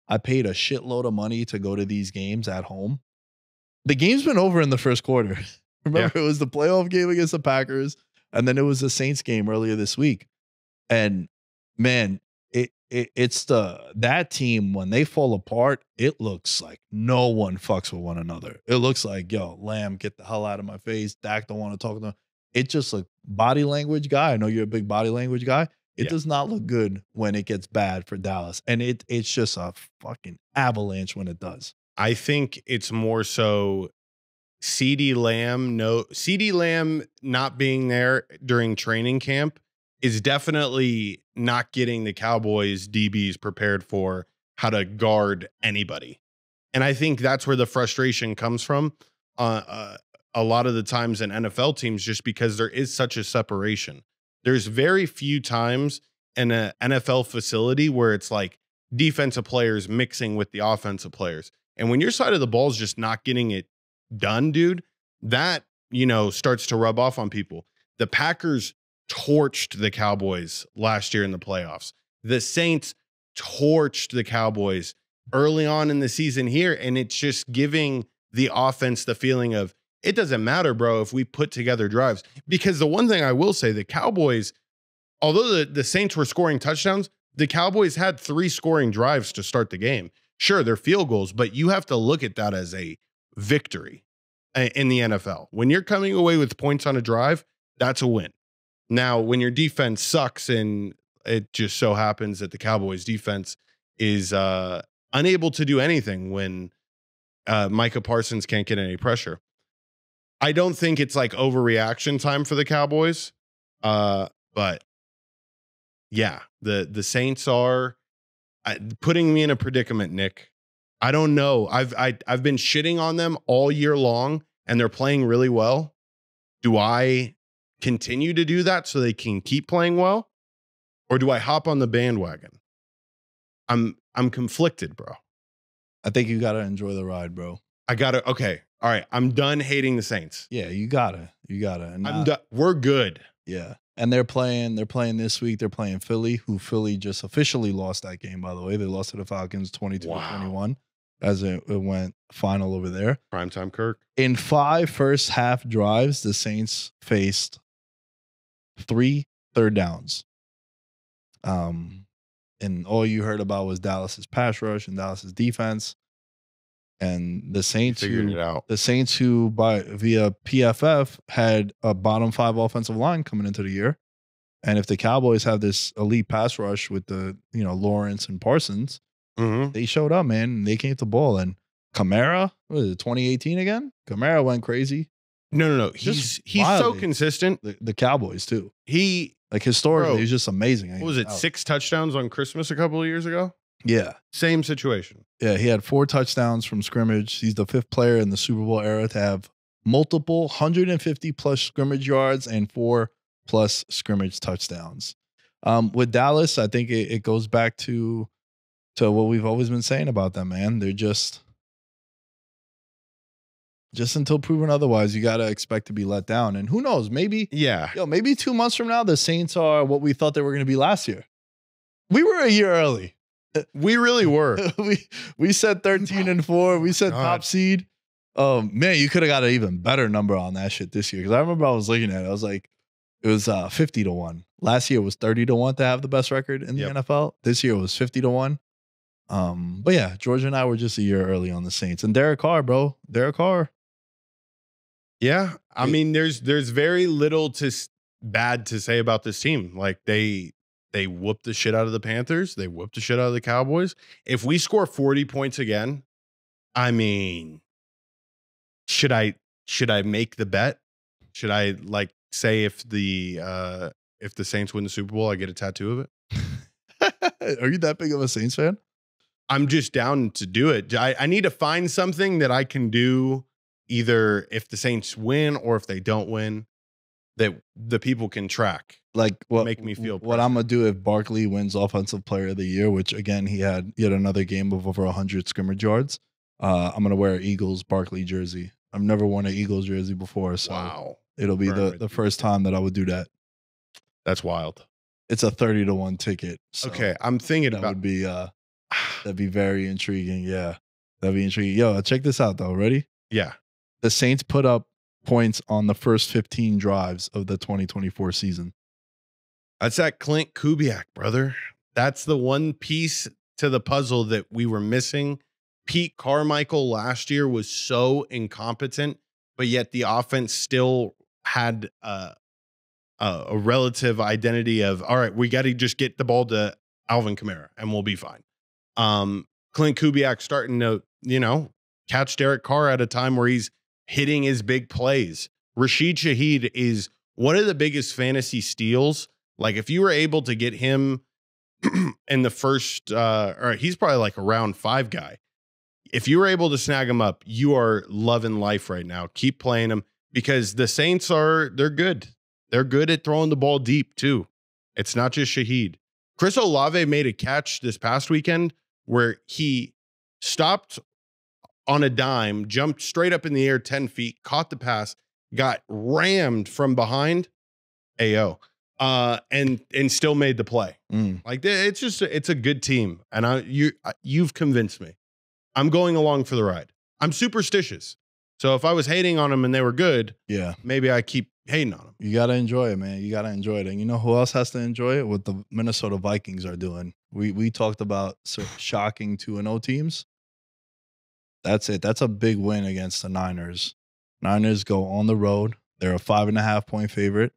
I paid a shitload of money to go to these games at home. The game's been over in the first quarter. Remember, It was the playoff game against the Packers, and then it was the Saints game earlier this week. And man, it's that team, when they fall apart, it looks like no one fucks with one another. It looks like, yo, Lamb, get the hell out of my face. Dak don't want to talk to them. It just look body language guy. I know you're a big body language guy. It does not look good when it gets bad for Dallas. And it's just a fucking avalanche when it does. I think it's more so CeeDee Lamb not being there during training camp is definitely not getting the Cowboys DBs prepared for how to guard anybody. And I think that's where the frustration comes from a lot of the times in NFL teams, just because there is such a separation. There's very few times in an NFL facility where it's like defensive players mixing with the offensive players. And when your side of the ball is just not getting it done, dude, that, starts to rub off on people. The Packers torched the Cowboys last year in the playoffs. The Saints torched the Cowboys early on in the season here. And it's just giving the offense the feeling of, it doesn't matter, bro, if we put together drives. Because the one thing I will say, the Cowboys, although the Saints were scoring touchdowns, the Cowboys had 3 scoring drives to start the game. Sure, they're field goals, but you have to look at that as a victory in the NFL. When you're coming away with points on a drive, that's a win. Now, when your defense sucks and it just so happens that the Cowboys defense is unable to do anything when Micah Parsons can't get any pressure. I don't think it's like overreaction time for the Cowboys. But yeah, the Saints are putting me in a predicament, Nick. I don't know. I've been shitting on them all year long, and they're playing really well. Do I continue to do that so they can keep playing well, or do I hop on the bandwagon? I'm conflicted, bro. I think you gotta enjoy the ride, bro. Okay. All right. I'm done hating the Saints. Yeah, you gotta. I'm done. We're good. Yeah. And they're playing this week. They're playing Philly, who Philly just officially lost that game, by the way. They lost to the Falcons 22-21 as it went final over there. Primetime Kirk. In 5 first half drives, the Saints faced 3 third downs. And all you heard about was Dallas's pass rush and Dallas's defense. And the Saints figured it out. The Saints who via PFF had a bottom 5 offensive line coming into the year. And if the Cowboys have this elite pass rush with the, Lawrence and Parsons, they showed up, man. And they came to ball. And Kamara, what is it, 2018 again? Kamara went crazy. No. Just He's so wildly. consistent. The Cowboys too. He Like historically, Bro, he's just amazing. what was it? 6 touchdowns on Christmas a couple of years ago? Yeah. Same situation. Yeah, he had 4 touchdowns from scrimmage. He's the 5th player in the Super Bowl era to have multiple 150 plus scrimmage yards and 4 plus scrimmage touchdowns. With Dallas, I think it goes back to what we've always been saying about them, man. They're just until proven otherwise, you got to expect to be let down. And who knows? Maybe, Yeah. maybe 2 months from now, the Saints are what we thought they were going to be last year. We were a year early. We really were. we said 13-4. We said top seed. Man, you could have got an even better number on that shit this year. Because I remember I was looking at it. I was like, it was 50-1. Last year was 30-1 to have the best record in the NFL. This year was 50-1. But yeah, George and I were just a year early on the Saints. And Derek Carr, bro. Derek Carr. Yeah. I mean, there's very little bad to say about this team. Like they whooped the shit out of the Panthers. They whooped the shit out of the Cowboys. If we score 40 points again, I mean, should I make the bet? Should I like say if the Saints win the Super Bowl, I get a tattoo of it? Are you that big of a Saints fan? I'm just down to do it. I need to find something that I can do either if the Saints win or if they don't win that the people can track. Like what make me feel what I'm gonna do if Barkley wins Offensive Player of the Year, which again he had yet another game of over 100 scrimmage yards. I'm gonna wear an Eagles Barkley jersey. I've never worn an Eagles jersey before, so it'll be the first time that I would do that. That's wild. It's a 30-1 ticket. So okay, I'm thinking that about would be that'd be very intriguing. Yeah, that'd be intriguing. Yo, check this out though. Ready? Yeah. The Saints put up points on the first 15 drives of the 2024 season. That's that Clint Kubiak, brother. That's the one piece to the puzzle that we were missing. Pete Carmichael last year was so incompetent, but yet the offense still had a relative identity of, all right, we got to just get the ball to Alvin Kamara and we'll be fine. Clint Kubiak starting to, catch Derek Carr at a time where he's hitting his big plays. Rashid Shaheed is one of the biggest fantasy steals. Like if you were able to get him in the first, or he's probably like a round 5 guy. If you were able to snag him up, you are loving life right now. Keep playing him because the Saints they're good. They're good at throwing the ball deep too. It's not just Shaheed. Chris Olave made a catch this past weekend where he stopped on a dime, jumped straight up in the air 10 feet, caught the pass, got rammed from behind, AO, and still made the play. Like it's a good team, and you've convinced me. I'm going along for the ride. I'm superstitious, so if I was hating on them and they were good, maybe I keep hating on them. You gotta enjoy it, man. You gotta enjoy it, and you know who else has to enjoy it? What the Minnesota Vikings are doing. We talked about shocking 2-0 teams. That's it. That's a big win against the Niners. Niners go on the road. They're a 5.5 point favorite.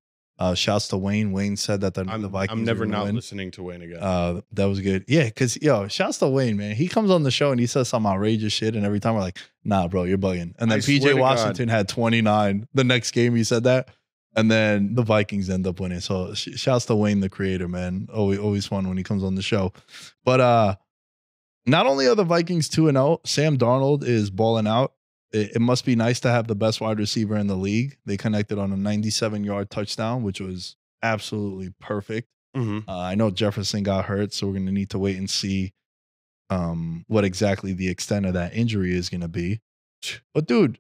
Shouts to Wayne. Wayne said that the Vikings. I'm never not win. listening to Wayne again. That was good. Yeah, because shouts to Wayne, man. He comes on the show and he says some outrageous shit, and every time we're like, nah, bro, you're bugging. And then PJ Washington had 29. The next game he said that. And then the Vikings end up winning. So shouts to Wayne, the creator, man. Always fun when he comes on the show. But not only are the Vikings 2-0, Sam Darnold is balling out. It must be nice to have the best wide receiver in the league. They connected on a 97-yard touchdown, which was absolutely perfect. I know Jefferson got hurt, so we're going to need to wait and see what exactly the extent of that injury is going to be. But dude,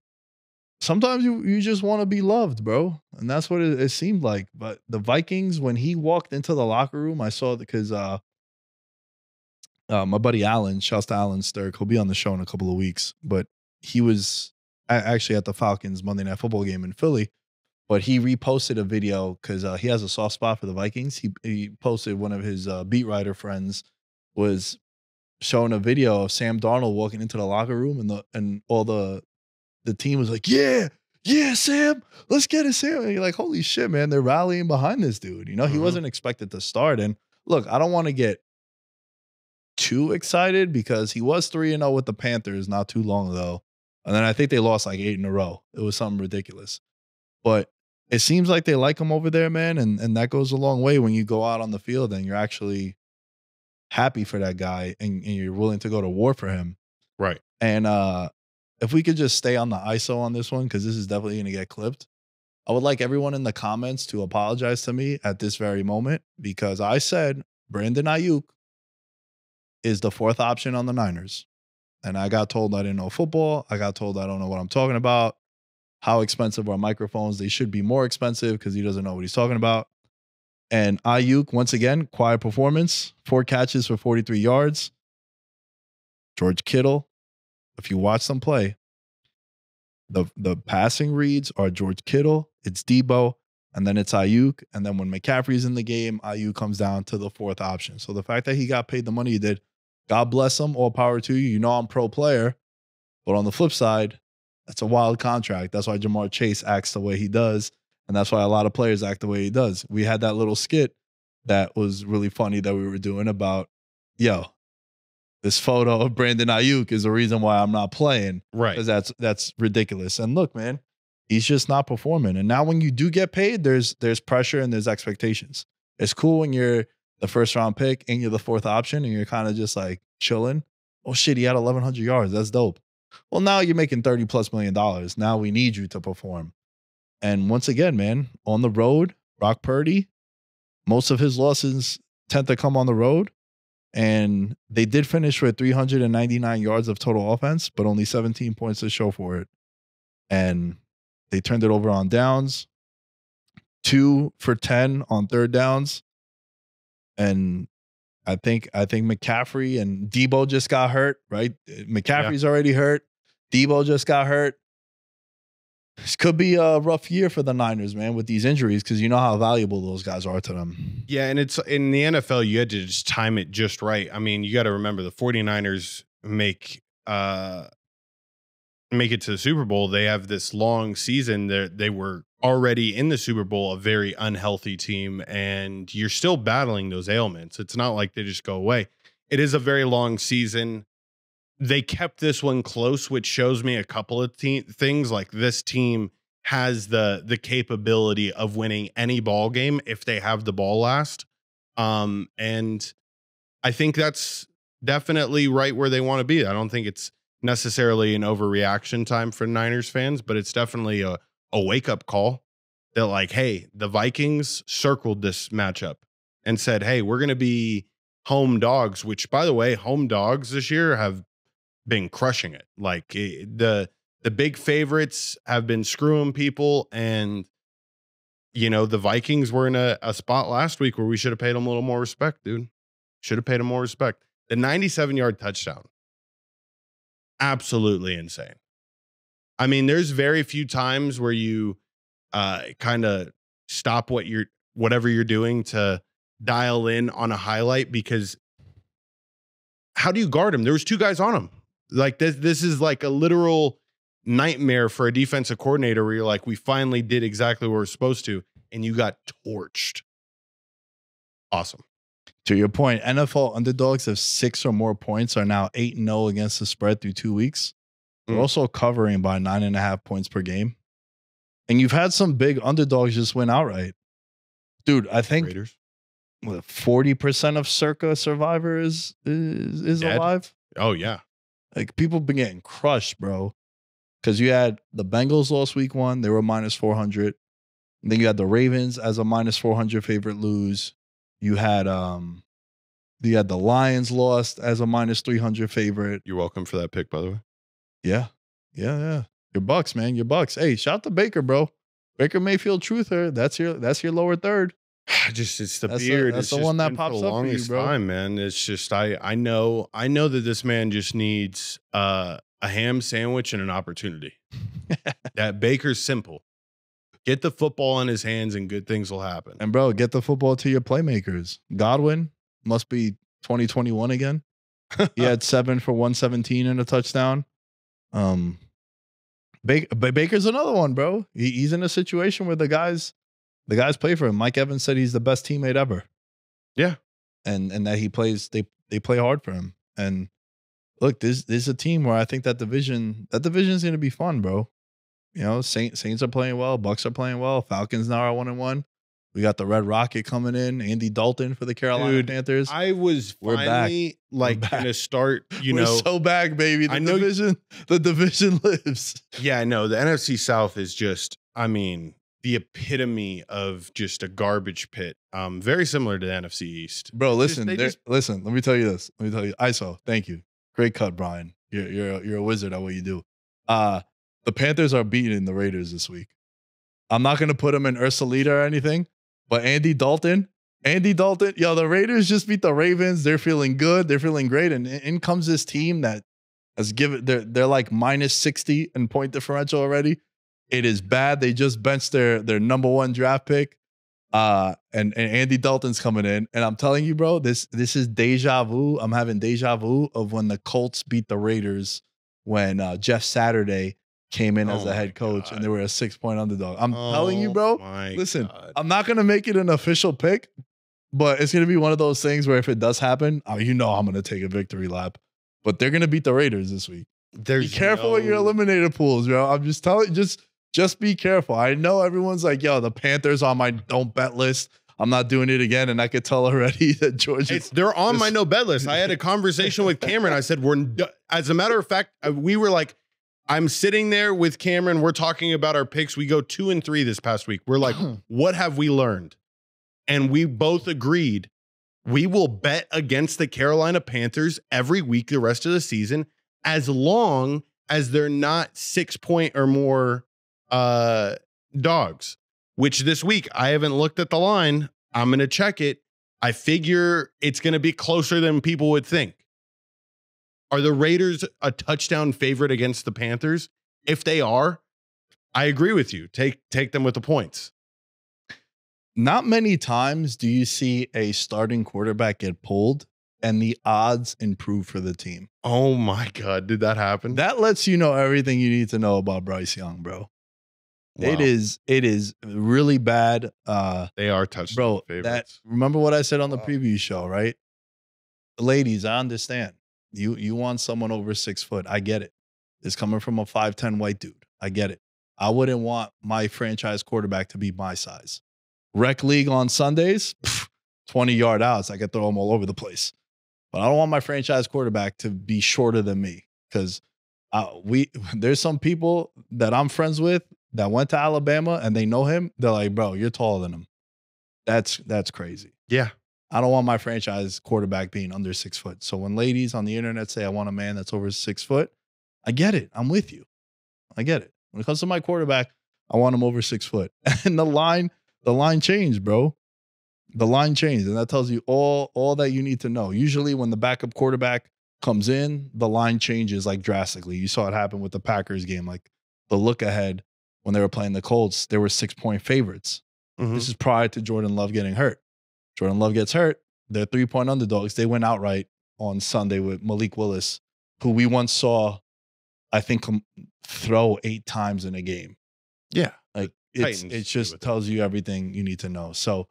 sometimes you just want to be loved, bro. And that's what it seemed like. But the Vikings, when he walked into the locker room, I saw because my buddy Alan, shouts to Alan Sturck, he'll be on the show in a couple of weeks, but he was actually at the Falcons Monday Night Football game in Philly, but he reposted a video because he has a soft spot for the Vikings. He posted one of his beat writer friends was showing a video of Sam Darnold walking into the locker room, and all the team was like, yeah, Sam, let's get it, Sam. And you're like, holy shit, man, they're rallying behind this dude. He wasn't expected to start. And look, I don't want to get too excited because he was 3-0 with the Panthers not too long ago. And then I think they lost like 8 in a row. It was something ridiculous. But it seems like they like him over there, man, and that goes a long way when you go out on the field and you're actually happy for that guy and you're willing to go to war for him. Right. And if we could just stay on the ISO on this one, because this is definitely going to get clipped. I would like everyone in the comments to apologize to me at this very moment because I said Brandon Ayuk is the fourth option on the Niners. And I got told I didn't know football. I got told I don't know what I'm talking about. How expensive are microphones? They should be more expensive because he doesn't know what he's talking about. And Ayuk, once again, quiet performance, 4 catches for 43 yards. George Kittle, if you watch them play, the passing reads are George Kittle, it's Debo, and then it's Ayuk. And then when McCaffrey's in the game, Ayuk comes down to the fourth option. So the fact that he got paid the money he did, God bless him, all power to you. You know I'm pro player. But on the flip side, that's a wild contract. That's why Jamar Chase acts the way he does. And that's why a lot of players act the way he does. We had that little skit that was really funny that we were doing about, yo, this photo of Brandon Ayuk is the reason why I'm not playing. Right. Because that's ridiculous. And look, man, he's just not performing. And now when you do get paid, there's pressure and there's expectations. It's cool when you're the first round pick and you're the fourth option and you're kind of just like chilling. Oh shit, he had 1,100 yards. That's dope. Well, now you're making $30+ million. Now we need you to perform. And once again, man, on the road, Brock Purdy, most of his losses tend to come on the road. And they did finish with 399 yards of total offense, but only 17 points to show for it. And they turned it over on downs, 2 for 10 on third downs. And I think McCaffrey and Debo just got hurt, right? McCaffrey's already hurt. Debo just got hurt. This could be a rough year for the Niners, man, with these injuries, because you know how valuable those guys are to them. Yeah, and it's in the NFL, you had to just time it just right. I mean, you got to remember the 49ers make it to the Super Bowl. They have this long season. They were already in the Super Bowl, a very unhealthy team, and you're still battling those ailments. It's not like they just go away. It is a very long season. They kept this one close, which shows me a couple of things. Like this team has the capability of winning any ball game if they have the ball last. And I think that's definitely right where they want to be. I don't think it's necessarily an overreaction time for Niners fans, but it's definitely a wake up call that like, hey, the Vikings circled this matchup and said, hey, we're going to be home dogs, which by the way, home dogs this year have been crushing it. Like the big favorites have been screwing people, and you know the Vikings were in a spot last week where we should have paid them a little more respect, dude. Should have paid them more respect. The 97-yard touchdown, absolutely insane. I mean, there's very few times where you kind of stop whatever you're doing to dial in on a highlight, because how do you guard him? There was 2 guys on him. Like this is like a literal nightmare for a defensive coordinator where you're like, we finally did exactly what we're supposed to, and you got torched. Awesome. To your point, NFL underdogs of 6 or more points are now 8-0 against the spread through 2 weeks. They're also covering by 9.5 points per game. And you've had some big underdogs just win outright. Dude, I think Raiders. 40% of circa Survivor is alive. Oh yeah. Like people been getting crushed, bro. Because you had the Bengals lost week 1, they were minus 400. And then you had the Ravens as a minus 400 favorite lose. You had the Lions lost as a minus 300 favorite. You're welcome for that pick, by the way. Yeah. Your Bucks, man. Your Bucks. Hey, shout out to Baker, bro. Baker Mayfield truther. That's your lower third. It's the beard. That's it's the one that been pops for the up for you, longest bro. time, man. It's just I know that this man just needs a ham sandwich and an opportunity. That Baker's simple. Get the football in his hands and good things will happen. And bro, get the football to your playmakers. Godwin must be 2021 again. He had 7 for 117 and a touchdown. Baker's another one, bro. He's in a situation where the guys play for him. Mike Evans said he's the best teammate ever. Yeah. And that they play hard for him. And look, this is a team where I think that division is going to be fun, bro. You know, Saints are playing well. Bucks are playing well. Falcons now are 1-1. We got the Red Rocket coming in. Andy Dalton for the Carolina Panthers. I was finally gonna start. We're so back, baby. The division lives. Yeah, I know. The NFC South is just, I mean, the epitome of just a garbage pit. Very similar to the NFC East. Bro, listen, listen. Let me tell you this. ISO. Thank you. Great cut, Brian. You're a wizard at what you do. The Panthers are beating the Raiders this week. I'm not gonna put them in Ursulita or anything, but Andy Dalton, yo, the Raiders just beat the Ravens. They're feeling good. They're feeling great, and in comes this team that has given. They're like minus 60 in point differential already. It is bad. They just benched their number 1 draft pick. And Andy Dalton's coming in, and I'm telling you, bro, this is deja vu. I'm having deja vu of when the Colts beat the Raiders when Jeff Saturday came in as the head coach, and they were a 6-point underdog. I'm telling you, bro. Listen, I'm not gonna make it an official pick, but it's gonna be one of those things where if it does happen, you know I'm gonna take a victory lap. But they're gonna beat the Raiders this week. Be careful with your eliminator pools, bro. I'm just telling you, just be careful. I know everyone's like, yo, the Panthers on my don't bet list. I'm not doing it again. And I could tell already that they're on my no bet list. I had a conversation with Cameron. I said, as a matter of fact, we were like, I'm sitting there with Cameron. We're talking about our picks. We go 2-3 this past week. We're like, what have we learned? And we both agreed we will bet against the Carolina Panthers every week the rest of the season, as long as they're not 6-point or more dogs, which this week I haven't looked at the line. I'm going to check it. I figure it's going to be closer than people would think. Are the Raiders a touchdown favorite against the Panthers? If they are, I agree with you. Take them with the points. Not many times do you see a starting quarterback get pulled and the odds improve for the team. Oh my God. Did that happen? That lets you know everything you need to know about Bryce Young, bro. Wow. It is really bad. They are touchdown favorites. Remember what I said on the preview show, right? Ladies, I understand. You want someone over 6 foot. I get it. It's coming from a 5'10" white dude. I get it. I wouldn't want my franchise quarterback to be my size. Rec league on Sundays, 20-yard outs. I could throw them all over the place. But I don't want my franchise quarterback to be shorter than me, because there's some people that I'm friends with that went to Alabama and they know him. They're like, bro, you're taller than him. That's crazy. Yeah. I don't want my franchise quarterback being under 6 foot. So when ladies on the internet say I want a man that's over 6 foot, I get it. I'm with you. I get it. When it comes to my quarterback, I want him over 6 foot. And the line changed, bro. The line changed. And that tells you all that you need to know. Usually when the backup quarterback comes in, the line changes like drastically. You saw it happen with the Packers game. Like the look ahead when they were playing the Colts, they were 6-point favorites. Mm-hmm. This is prior to Jordan Love getting hurt. Jordan Love gets hurt. They're 3-point underdogs. They went outright on Sunday with Malik Willis, who we once saw, I think, throw 8 times in a game. Yeah. Like it just tells you everything you need to know. So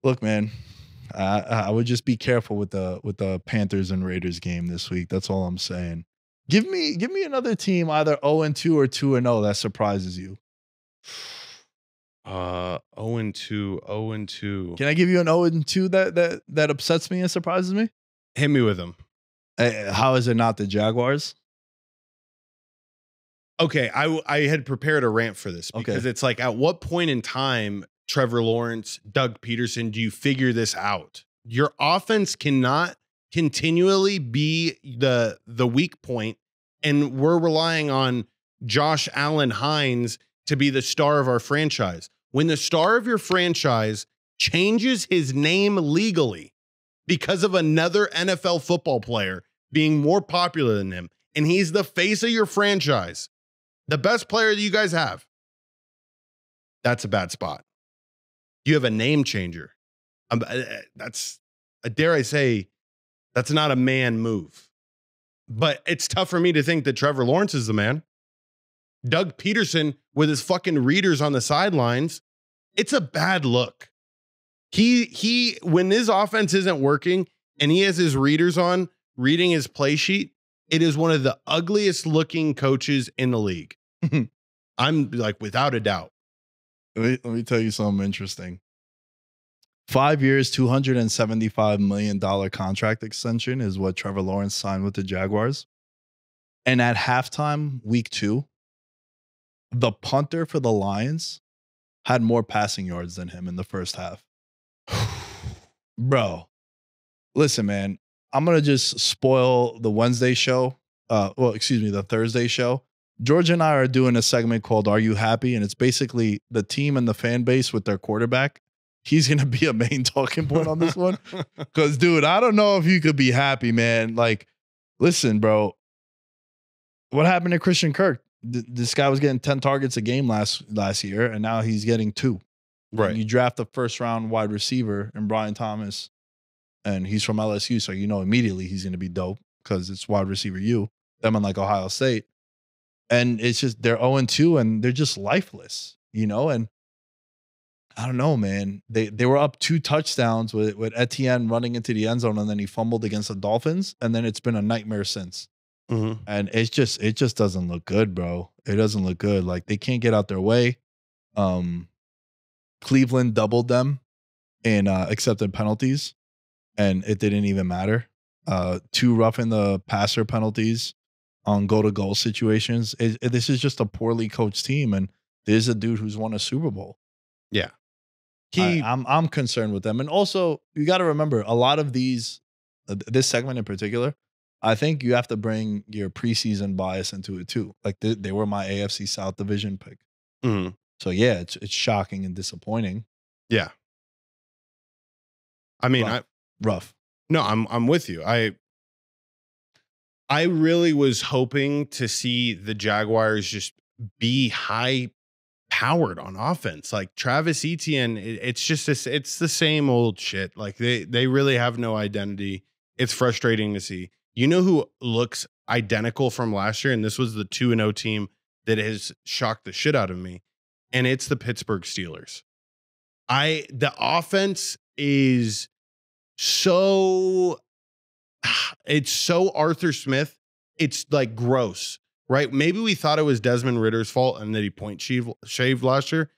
look, man, I would just be careful with the Panthers and Raiders game this week. That's all I'm saying. Give me another team, either 0-2 or 2-0, that surprises you. 0-2. Can I give you an 0-2 that upsets me and surprises me? Hit me with them. How is it not the Jaguars? Okay, I had prepared a rant for this because it's like, at what point in time, Trevor Lawrence, Doug Peterson, do you figure this out? Your offense cannot continually be the weak point, and we're relying on Josh Allen Hines to be the star of our franchise. When the star of your franchise changes his name legally because of another NFL football player being more popular than him, and he's the face of your franchise, the best player that you guys have, that's a bad spot. You have a name changer. That's, dare I say, that's not a man move. But it's tough for me to think that Trevor Lawrence is the man. Doug Peterson with his fucking readers on the sidelines, it's a bad look. He when his offense isn't working and he has his readers on reading his play sheet, it is one of the ugliest looking coaches in the league. I'm like, without a doubt. Let me tell you something interesting. 5 years, $275 million contract extension is what Trevor Lawrence signed with the Jaguars. And at halftime, week 2, the punter for the Lions had more passing yards than him in the first half. Bro, listen, man, I'm going to just spoil the Wednesday show. The Thursday show. George and I are doing a segment called Are You Happy? And it's basically the team and the fan base with their quarterback. He's going to be a main talking point on this one. Because, dude, I don't know if you could be happy, man. Like, listen, bro. What happened to Christian Kirk? This guy was getting 10 targets a game last year, and now he's getting 2. Right. And you draft a first-round wide receiver in Brian Thomas, and he's from LSU, so you know immediately he's going to be dope because it's wide receiver you. Them unlike Ohio State. And it's just they're 0-2, and they're just lifeless, you know? And I don't know, man. They were up 2 touchdowns with Etienne running into the end zone, and then he fumbled against the Dolphins, and then it's been a nightmare since. Mm-hmm. And it just doesn't look good, bro. It doesn't look good. Like they can't get out their way. Cleveland doubled them in accepted penalties, and it didn't even matter. 2 roughing the passer penalties on goal-to-goal situations. This is just a poorly coached team, and there's a dude who's won a Super Bowl. Yeah. I'm concerned with them. And also, you got to remember, a lot of these, this segment in particular, I think you have to bring your preseason bias into it too. Like they were my AFC South division pick. Mm-hmm. So yeah, it's shocking and disappointing. Yeah. I mean, rough. No, I'm with you. I really was hoping to see the Jaguars just be high powered on offense. Like Travis Etienne, it's the same old shit. Like they really have no identity. It's frustrating to see. You know who looks identical from last year? And this was the 2-0 team that has shocked the shit out of me. And it's the Pittsburgh Steelers. The offense is it's so Arthur Smith. It's like gross, right? Maybe we thought it was Desmond Ritter's fault and that he point shaved last year,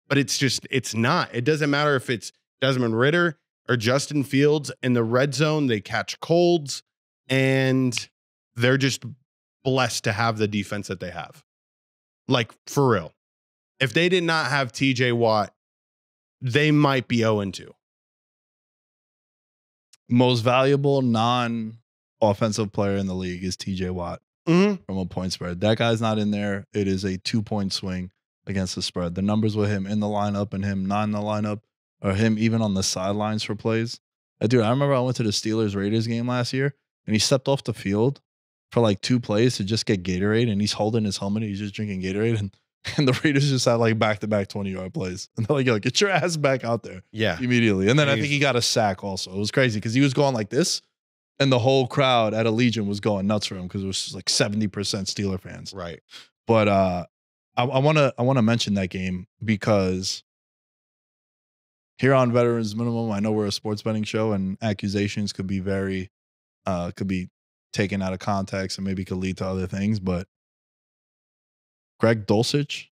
but it's not. It doesn't matter if it's Desmond Ridder or Justin Fields. In the red zone, they catch colds, and they're just blessed to have the defense that they have. Like, for real. If they did not have TJ Watt, they might be 0-2. Most valuable non-offensive player in the league is TJ Watt from a point spread. That guy's not in there. It is a 2-point swing against the spread. The numbers with him in the lineup and him not in the lineup, or him even on the sidelines for plays. Dude, I remember I went to the Steelers-Raiders game last year, and he stepped off the field for like 2 plays to just get Gatorade, and he's holding his helmet. He's just drinking Gatorade, and the Raiders just had like back-to-back 20-yard plays. And they're like, yo, get your ass back out there. Yeah. Immediately. And then I think he got a sack also. It was crazy because he was going like this, and the whole crowd at Allegiant was going nuts for him because it was like 70% Steeler fans. Right. But I want to mention that game because here on Veterans Minimum, I know we're a sports betting show, and accusations could be could be taken out of context and maybe could lead to other things. But Greg Dulcich,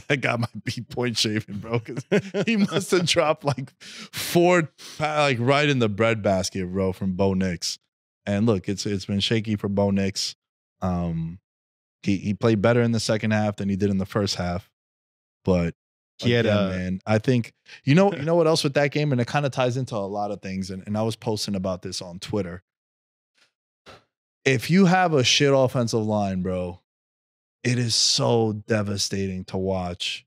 that guy might be point shaving, bro, because he must have dropped like 4 like right in the breadbasket, bro, from Bo Nix. And look, it's been shaky for Bo Nix. He played better in the second half than he did in the first half, but he had man. I think you know what else with that game, and it kind of ties into a lot of things. And I was posting about this on Twitter. If you have a shit offensive line, bro, it is so devastating to watch.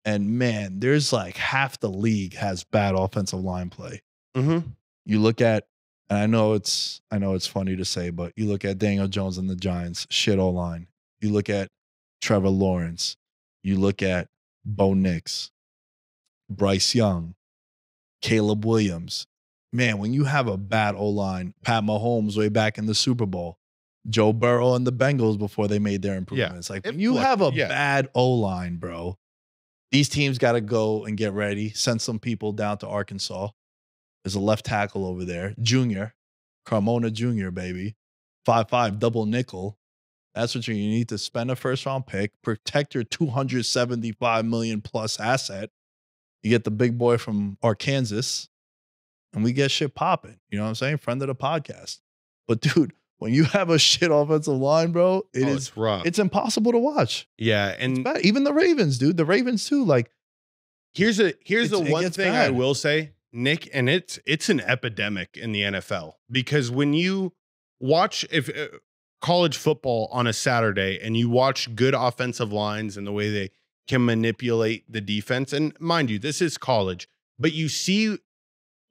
And man, there's like half the league has bad offensive line play. Mm-hmm. You look at, and I know it's funny to say, but you look at Daniel Jones and the Giants, shit O-line. You look at Trevor Lawrence. You look at Bo Nix, Bryce Young, Caleb Williams. Man, when you have a bad O-line, Pat Mahomes way back in the Super Bowl, Joe Burrow and the Bengals before they made their improvements. Like when you have a bad O-line, bro, these teams got to go and get ready, send some people down to Arkansas. There's a left tackle over there, Junior, Carmona Jr., baby, 5'5", double nickel. That's what you need to spend a first round pick, protect your 275 million plus asset. You get the big boy from Arkansas, and we get shit popping. You know what I'm saying? Friend of the podcast. But dude, when you have a shit offensive line, bro, it's rough. It's impossible to watch. Yeah, and even the Ravens, dude. The Ravens too. Like, here's the one thing bad. I will say, Nick, and it's an epidemic in the NFL, because when you watch college football on a Saturday and you watch good offensive lines and the way they can manipulate the defense, and mind you, this is college, but you see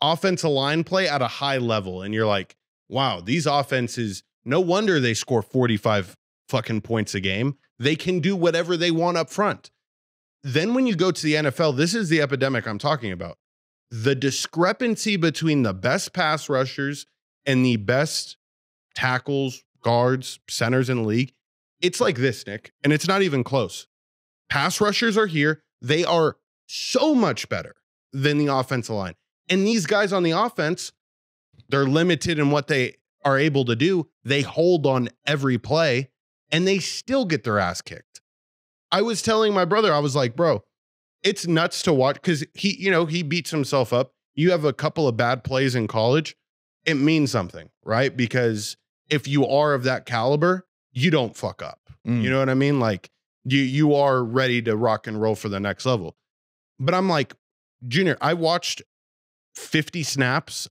offensive line play at a high level and you're like, wow, these offenses, no wonder they score 45 fucking points a game. They can do whatever they want up front. Then when you go to the NFL, this is the epidemic I'm talking about. The discrepancy between the best pass rushers and the best tackles, guards, centers in the league, it's like this, Nick, and it's not even close. Pass rushers are here. They are so much better than the offensive line. And these guys on the offense, they're limited in what they are able to do. They hold on every play, and they still get their ass kicked. I was telling my brother, I was like, bro, it's nuts to watch, because he beats himself up. You have a couple of bad plays in college, it means something, right? Because if you are of that caliber, you don't fuck up. You know what I mean? Like, you are ready to rock and roll for the next level. But I'm like, Junior, I watched 50 snaps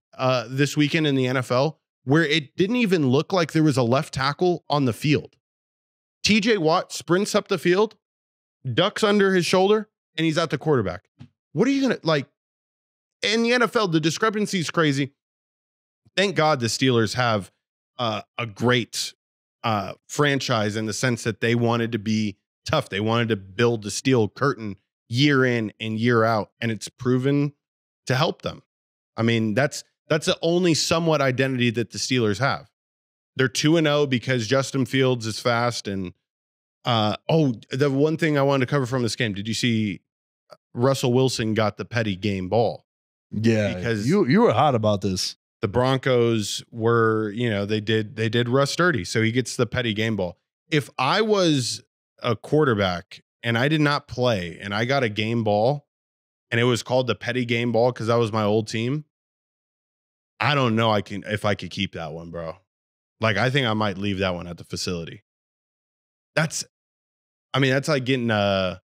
this weekend in the NFL where it didn't even look like there was a left tackle on the field. TJ Watt sprints up the field, ducks under his shoulder, and he's at the quarterback. What are you going to, like, in the NFL, the discrepancy is crazy. Thank God the Steelers have a great franchise in the sense that they wanted to be tough. They wanted to build the steel curtain year in and year out, and it's proven to help them. I mean, that's the only somewhat identity that the Steelers have. They're 2-0 because Justin Fields is fast. And the one thing I wanted to cover from this game, did you see Russell Wilson got the petty game ball? Yeah, because you were hot about this. The Broncos were, they did Russ dirty, so he gets the petty game ball. If I was a quarterback and I did not play and I got a game ball and it was called the petty game ball because that was my old team, I don't know if I could keep that one, bro. Like, I think I might leave that one at the facility. That's like getting a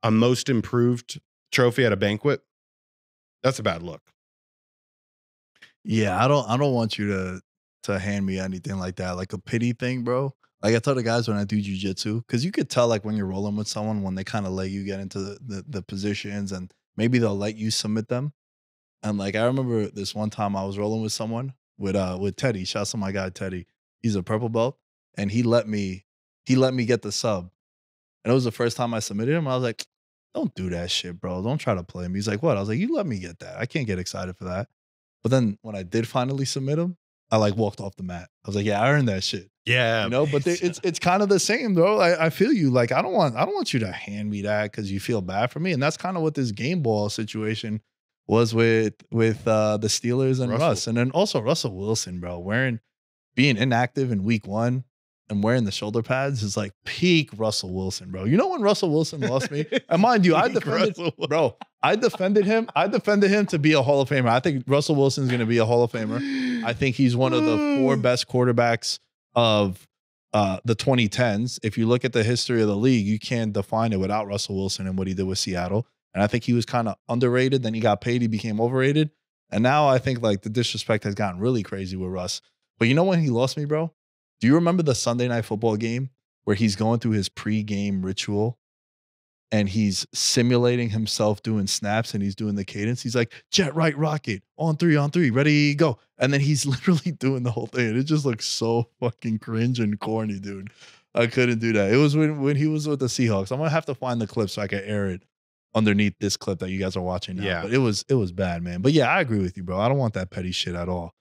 most improved trophy at a banquet. That's a bad look. Yeah, I don't want you to hand me anything like that, like a pity thing, bro. Like I tell the guys when I do jiu-jitsu, because you could tell like when you're rolling with someone, when they kind of let you get into the positions and maybe they'll let you submit them. And like I remember this one time I was rolling with someone with Teddy. Shouts to my guy Teddy. He's a purple belt, and he let me get the sub. And it was the first time I submitted him. I was like, don't do that shit, bro. Don't try to play me. He's like, what? I was like, you let me get that. I can't get excited for that. But then when I did finally submit him, I like walked off the mat. I was like, yeah, I earned that shit. Yeah. But it's kind of the same, though. I feel you. Like, I don't want you to hand me that because you feel bad for me. And that's kind of what this game ball situation was with the Steelers and Russ. And then also Russell Wilson, bro, being inactive in week 1 and wearing the shoulder pads is like peak Russell Wilson, bro. You know when Russell Wilson lost me? And mind you, I defended him. I defended him to be a Hall of Famer. I think Russell Wilson's going to be a Hall of Famer. I think he's one of the 4 best quarterbacks of the 2010s. If you look at the history of the league, you can't define it without Russell Wilson and what he did with Seattle. And I think he was kind of underrated. Then he got paid. He became overrated. And now I think like the disrespect has gotten really crazy with Russ. But you know when he lost me, bro? Do you remember the Sunday Night Football game where he's going through his pre-game ritual and he's simulating himself doing snaps and he's doing the cadence? He's like, jet right rocket, on 3, ready, go. And then he's literally doing the whole thing. And it just looks so fucking cringe and corny, dude. I couldn't do that. It was when he was with the Seahawks. I'm going to have to find the clip so I can air it underneath this clip that you guys are watching now. Yeah. But it was bad, man. But yeah, I agree with you, bro. I don't want that petty shit at all.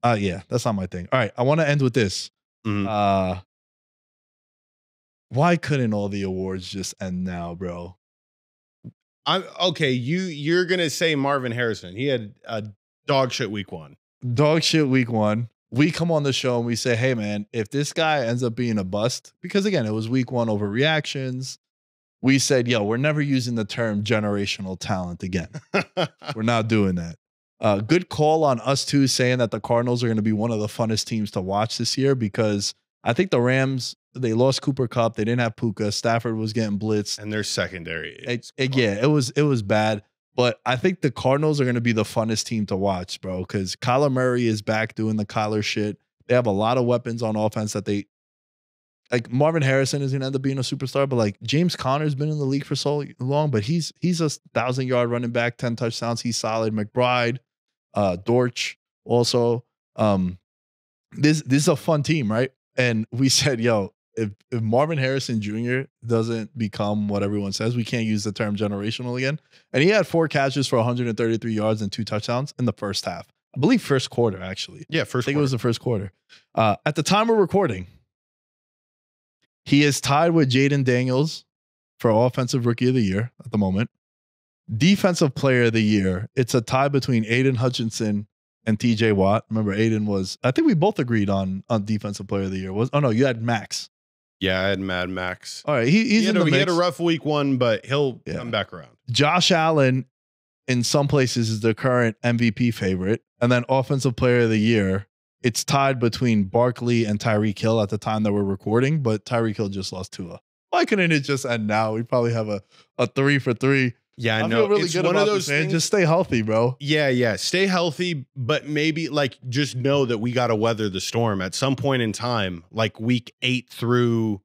Yeah, that's not my thing. All right, I want to end with this. Mm-hmm. Why couldn't all the awards just end now, bro? Okay. You're gonna say Marvin Harrison. He had a dog shit week 1. Dog shit week 1. we come on the show and we say, hey, man, if this guy ends up being a bust, because again, it was week one overreactions. We said, yo, we're never using the term generational talent again. We're not doing that. Good call on us too, saying that the Cardinals are going to be one of the funnest teams to watch this year, because I think the Rams, they lost Cooper Kupp. They didn't have Puka. Stafford was getting blitzed. And their secondary. It was bad. But I think the Cardinals are going to be the funnest team to watch, bro, because Kyler Murray is back doing the Kyler shit. They have a lot of weapons on offense that they like. Marvin Harrison is going to end up being a superstar, but like James Conner's been in the league for so long, but he's a 1,000-yard running back, 10 touchdowns. He's solid. McBride, Dortch also. This is a fun team, right? And we said, yo, if Marvin Harrison Jr. doesn't become what everyone says, we can't use the term generational again. And he had 4 catches for 133 yards and 2 touchdowns in the first half. I believe first quarter, actually. Yeah, I think it was the first quarter. At the time of recording, he is tied with Jaden Daniels for Offensive Rookie of the Year at the moment. Defensive Player of the Year, it's a tie between Aiden Hutchinson and TJ Watt. Remember, Aiden was, I think we both agreed on Defensive Player of the Year. You had Max. Yeah, I had Mad Max. All right, he had a rough week one, but he'll come back around. Josh Allen, in some places, is the current MVP favorite. And then Offensive Player of the Year, it's tied between Barkley and Tyreek Hill at the time that we're recording, but Tyreek Hill just lost Tua. Why couldn't it just end now? We probably have a 3-for-3. Yeah, I feel really it's good one about of those this, man. things. Just stay healthy, bro. Yeah. Stay healthy, but maybe like just know that we got to weather the storm at some point in time, like week 8 through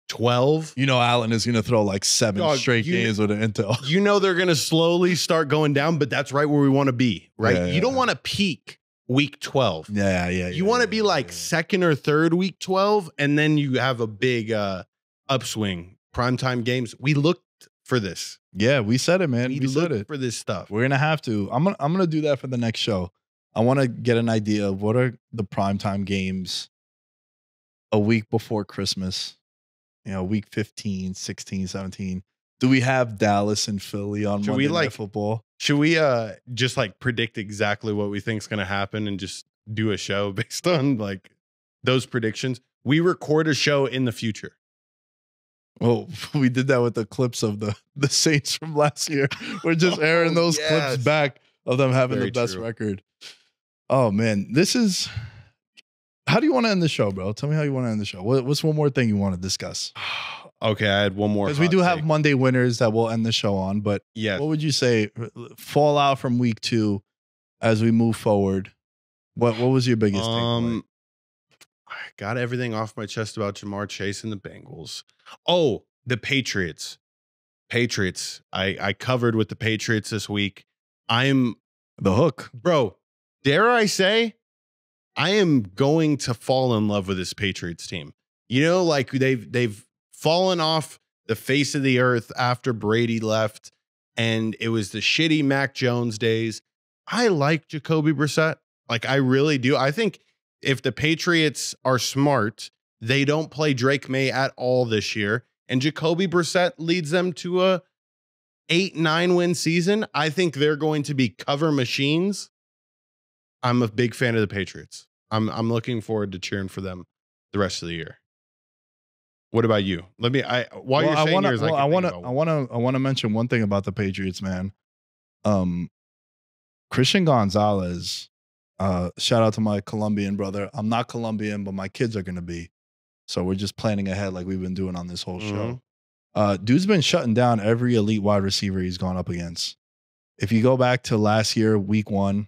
12. You know, Allen is going to throw like 7 straight games with an intel. You know, they're going to slowly start going down, but that's right where we want to be, right? Yeah, you don't want to peak week 12. Yeah. You want to be like second or third week 12, and then you have a big upswing. Primetime games. We looked for this. Yeah, we said it, man. We said it for this stuff. We're gonna have to. I'm gonna do that for the next show. I want to get an idea of what are the primetime games a week before Christmas. Week 15, 16, 17. Do we have Dallas and Philly on Monday Night Football? Should we just like predict exactly what we think is going to happen and just do a show based on like those predictions? We record a show in the future. Well, we did that with the clips of the Saints from last year. We're just airing those clips back of them having the best record. Oh, man. This is... How do you want to end the show, bro? Tell me how you want to end the show. What's one more thing you want to discuss? Okay, I had one more. Because we do have Monday winners that we'll end the show on. But what would you say? Fallout from week 2 as we move forward. What was your biggest takeaway? I got everything off my chest about Jamar Chase and the Bengals. Oh, the Patriots. I covered with the Patriots this week. I'm the hook. Bro, dare I say, I am going to fall in love with this Patriots team. Like they've fallen off the face of the earth after Brady left, and it was the shitty Mac Jones days. I like Jacoby Brissett. Like, I really do. I think if the Patriots are smart, they don't play Drake May at all this year, and Jacoby Brissett leads them to a 8-9 win season. I think they're going to be cover machines. I'm a big fan of the Patriots. I'm looking forward to cheering for them the rest of the year. What about you? I want to mention one thing about the Patriots, man. Christian Gonzalez, shout out to my Colombian brother. I'm not Colombian, but my kids are going to be. So we're just planning ahead like we've been doing on this whole show. Dude's been shutting down every elite wide receiver he's gone up against. If you go back to last year, week 1,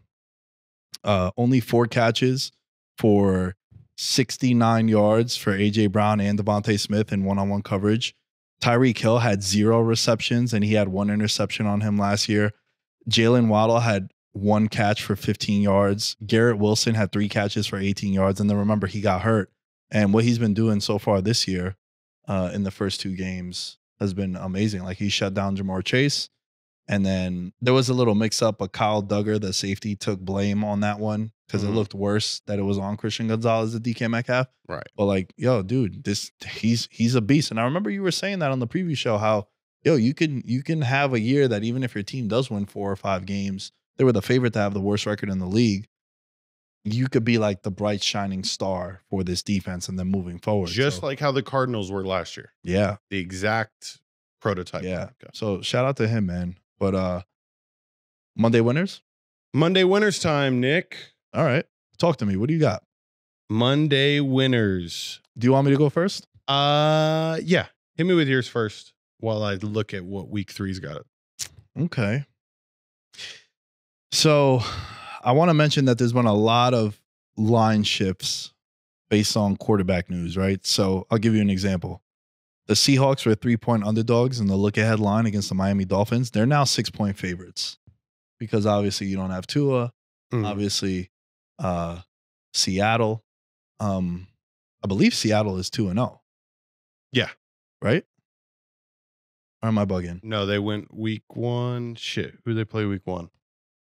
only 4 catches for 69 yards for A.J. Brown and Devontae Smith in one-on-one coverage. Tyreek Hill had 0 receptions, and he had 1 interception on him last year. Jalen Waddle had 1 catch for 15 yards. Garrett Wilson had 3 catches for 18 yards. And then remember, he got hurt. And what he's been doing so far this year in the first 2 games has been amazing. Like, he shut down Jamar Chase. And then there was a little mix-up, but Kyle Duggar, the safety, took blame on that one because it looked worse that it was on Christian Gonzalez at DK Metcalf. Right. But like, yo, dude, he's a beast. And I remember you were saying that on the preview show, how, yo, you can have a year that even if your team does win 4 or 5 games, they were the favorite to have the worst record in the league. you could be like the bright shining star for this defense and then moving forward. Just So, like how the Cardinals were last year. yeah. The exact prototype. Yeah. So shout out to him, man. But Monday winners? Monday winners time, Nick. All right. Talk to me. What do you got? Monday winners. Do you want me to go first? Yeah. Hit me with yours first while I look at what week 3's got. Okay. So I want to mention that there's been a lot of line shifts based on quarterback news, right? So I'll give you an example. The Seahawks were 3-point underdogs in the look-ahead line against the Miami Dolphins. They're now 6-point favorites because obviously you don't have Tua. Obviously, Seattle. I believe Seattle is 2-0. Yeah. Right? Or am I bugging? No, they went week 1. Shit. Who they play week 1?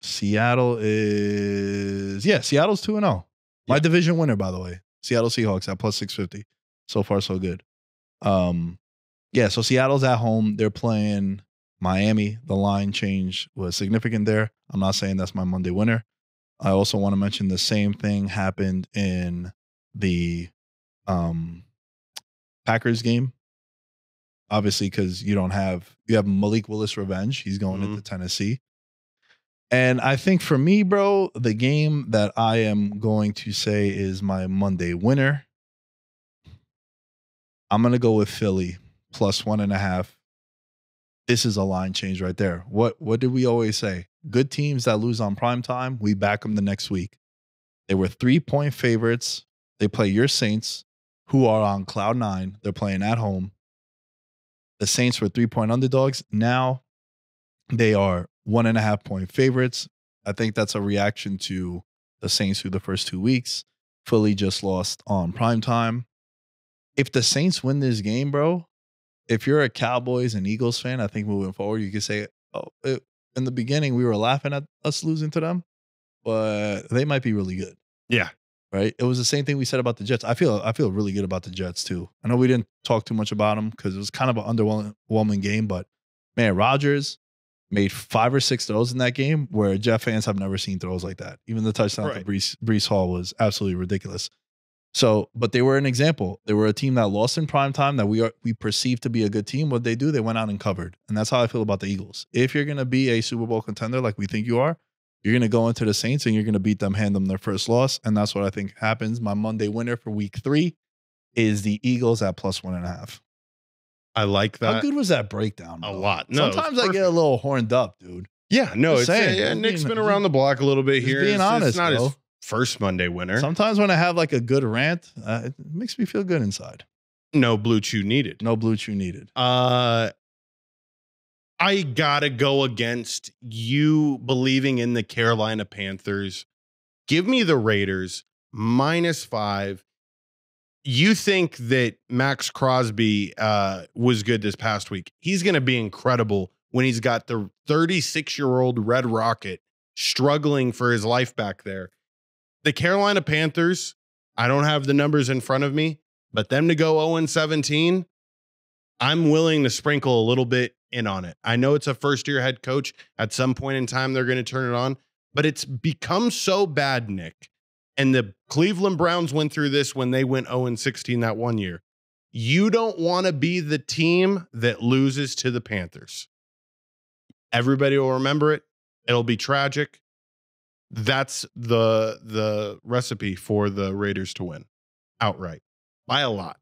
Seattle is Seattle's 2-0. My division winner, by the way. Seattle Seahawks at plus 650. So far, so good. So Seattle's at home. They're playing Miami. The line change was significant there. I'm not saying that's my Monday winner. I also want to mention the same thing happened in the Packers game. Obviously, because you have Malik Willis revenge. He's going into Tennessee. And I think for me, bro, the game that I am going to say is my Monday winner, I'm going to go with Philly plus 1.5. This is a line change right there. What did we always say? Good teams that lose on prime time, we back them the next week. They were 3-point favorites. They play your Saints, who are on cloud 9. They're playing at home. The Saints were 3-point underdogs. Now they are 1.5-point favorites. I think that's a reaction to the Saints through the first 2 weeks. Philly just lost on prime time. If the Saints win this game, bro, if you're a Cowboys and Eagles fan, I think moving forward, you could say, in the beginning, we were laughing at us losing to them, but they might be really good. Yeah. Right. It was the same thing we said about the Jets. I feel really good about the Jets too. I know we didn't talk too much about them because it was kind of an underwhelming game, but man, Rodgers made 5 or 6 throws in that game where Jet fans have never seen throws like that. Even the touchdown to Brees Hall was absolutely ridiculous. So, but they were an example. They were a team that lost in prime time that we perceived to be a good team. What they do, they went out and covered. And that's how I feel about the Eagles. If you're going to be a Super Bowl contender like we think you are, you're going to go into the Saints and you're going to beat them, hand them their first loss. And that's what I think happens. My Monday winner for week 3 is the Eagles at plus 1.5. I like that. How good was that breakdown? A lot. No, sometimes I get a little horned up, dude. Yeah, no, Just it's saying. Nick's been around the block a little bit here. Being honest, it's not bro. his first Monday winner. Sometimes when I have like a good rant, it makes me feel good inside. No blue chew needed. No blue chew needed. I gotta go against you believing in the Carolina Panthers. Give me the Raiders -5. You think that Max Crosby was good this past week. He's going to be incredible when he's got the 36-year-old Red Rocket struggling for his life back there. The Carolina Panthers, I don't have the numbers in front of me, but them to go 0-17, I'm willing to sprinkle a little bit in on it. I know it's a first-year head coach. At some point in time, they're going to turn it on, but it's become so bad, Nick. And the Cleveland Browns went through this when they went 0-16 that one year. You don't want to be the team that loses to the Panthers. Everybody will remember it. It'll be tragic. That's the recipe for the Raiders to win outright by a lot.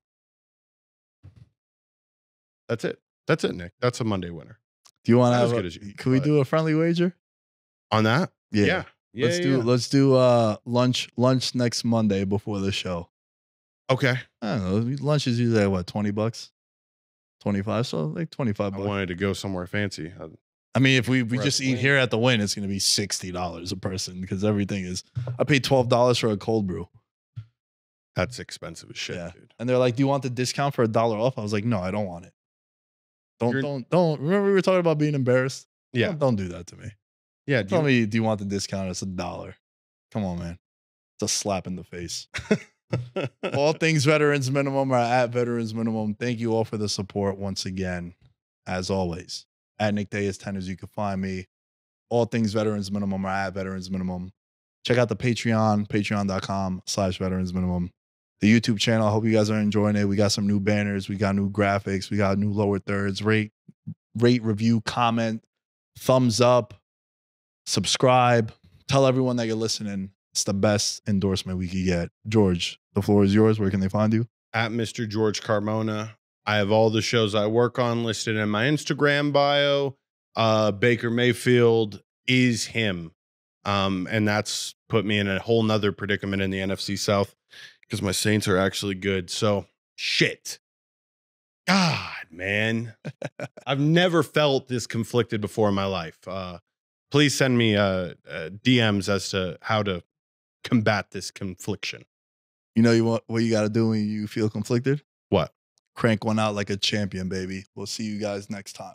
That's it. That's it, Nick. That's a Monday winner. Do you want to Not have as a, good as you, can we but- do a friendly wager on that? Yeah. Let's do lunch next Monday before the show. Okay. I don't know. Lunch is usually what, $20? 25, so like 25 I bucks. wanted to go somewhere fancy. I mean, if we just eat Wrestling. here at the Win, it's going to be $60 a person because everything is. I paid $12 for a cold brew. That's expensive as shit, Yeah. dude. And they're like, "Do you want the discount for $1 off?" I was like, "No, I don't want it." Don't. Remember we were talking about being embarrassed? Yeah. Don't do that to me. Yeah. Tell me, do you want the discount? It's $1. Come on, man. It's a slap in the face. All things Veterans Minimum are at Veterans Minimum. Thank you all for the support once again. As always, at Nick Day is 10 as you can find me. All things Veterans Minimum are at Veterans Minimum. Check out the Patreon, patreon.com/veterans minimum. The YouTube channel. I hope you guys are enjoying it. We got some new banners. We got new graphics. We got new lower thirds. Rate, review, comment, thumbs up, subscribe. Tell everyone that you're listening. It's the best endorsement we could get. George, the floor is yours. Where can they find you? At Mr. George Carmona. I have all the shows I work on listed in my Instagram bio. Baker Mayfield is him. And that's put me in a whole nother predicament in the NFC South because my Saints are actually good. So shit. God, man. I've never felt this conflicted before in my life. Please send me DMs as to how to combat this confliction. You know what you got to do when you feel conflicted? What? Crank one out like a champion, baby. We'll see you guys next time.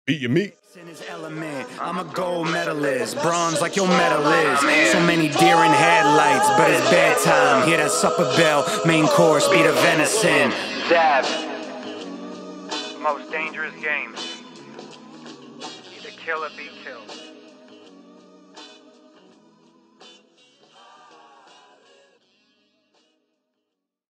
Beat your meat. In his element, I'm a gold medalist, bronze like your medal is. So many deer in headlights, but it's bedtime. Hear that supper bell, main course, be the venison. Dab. Most dangerous game. Either kill or be killed.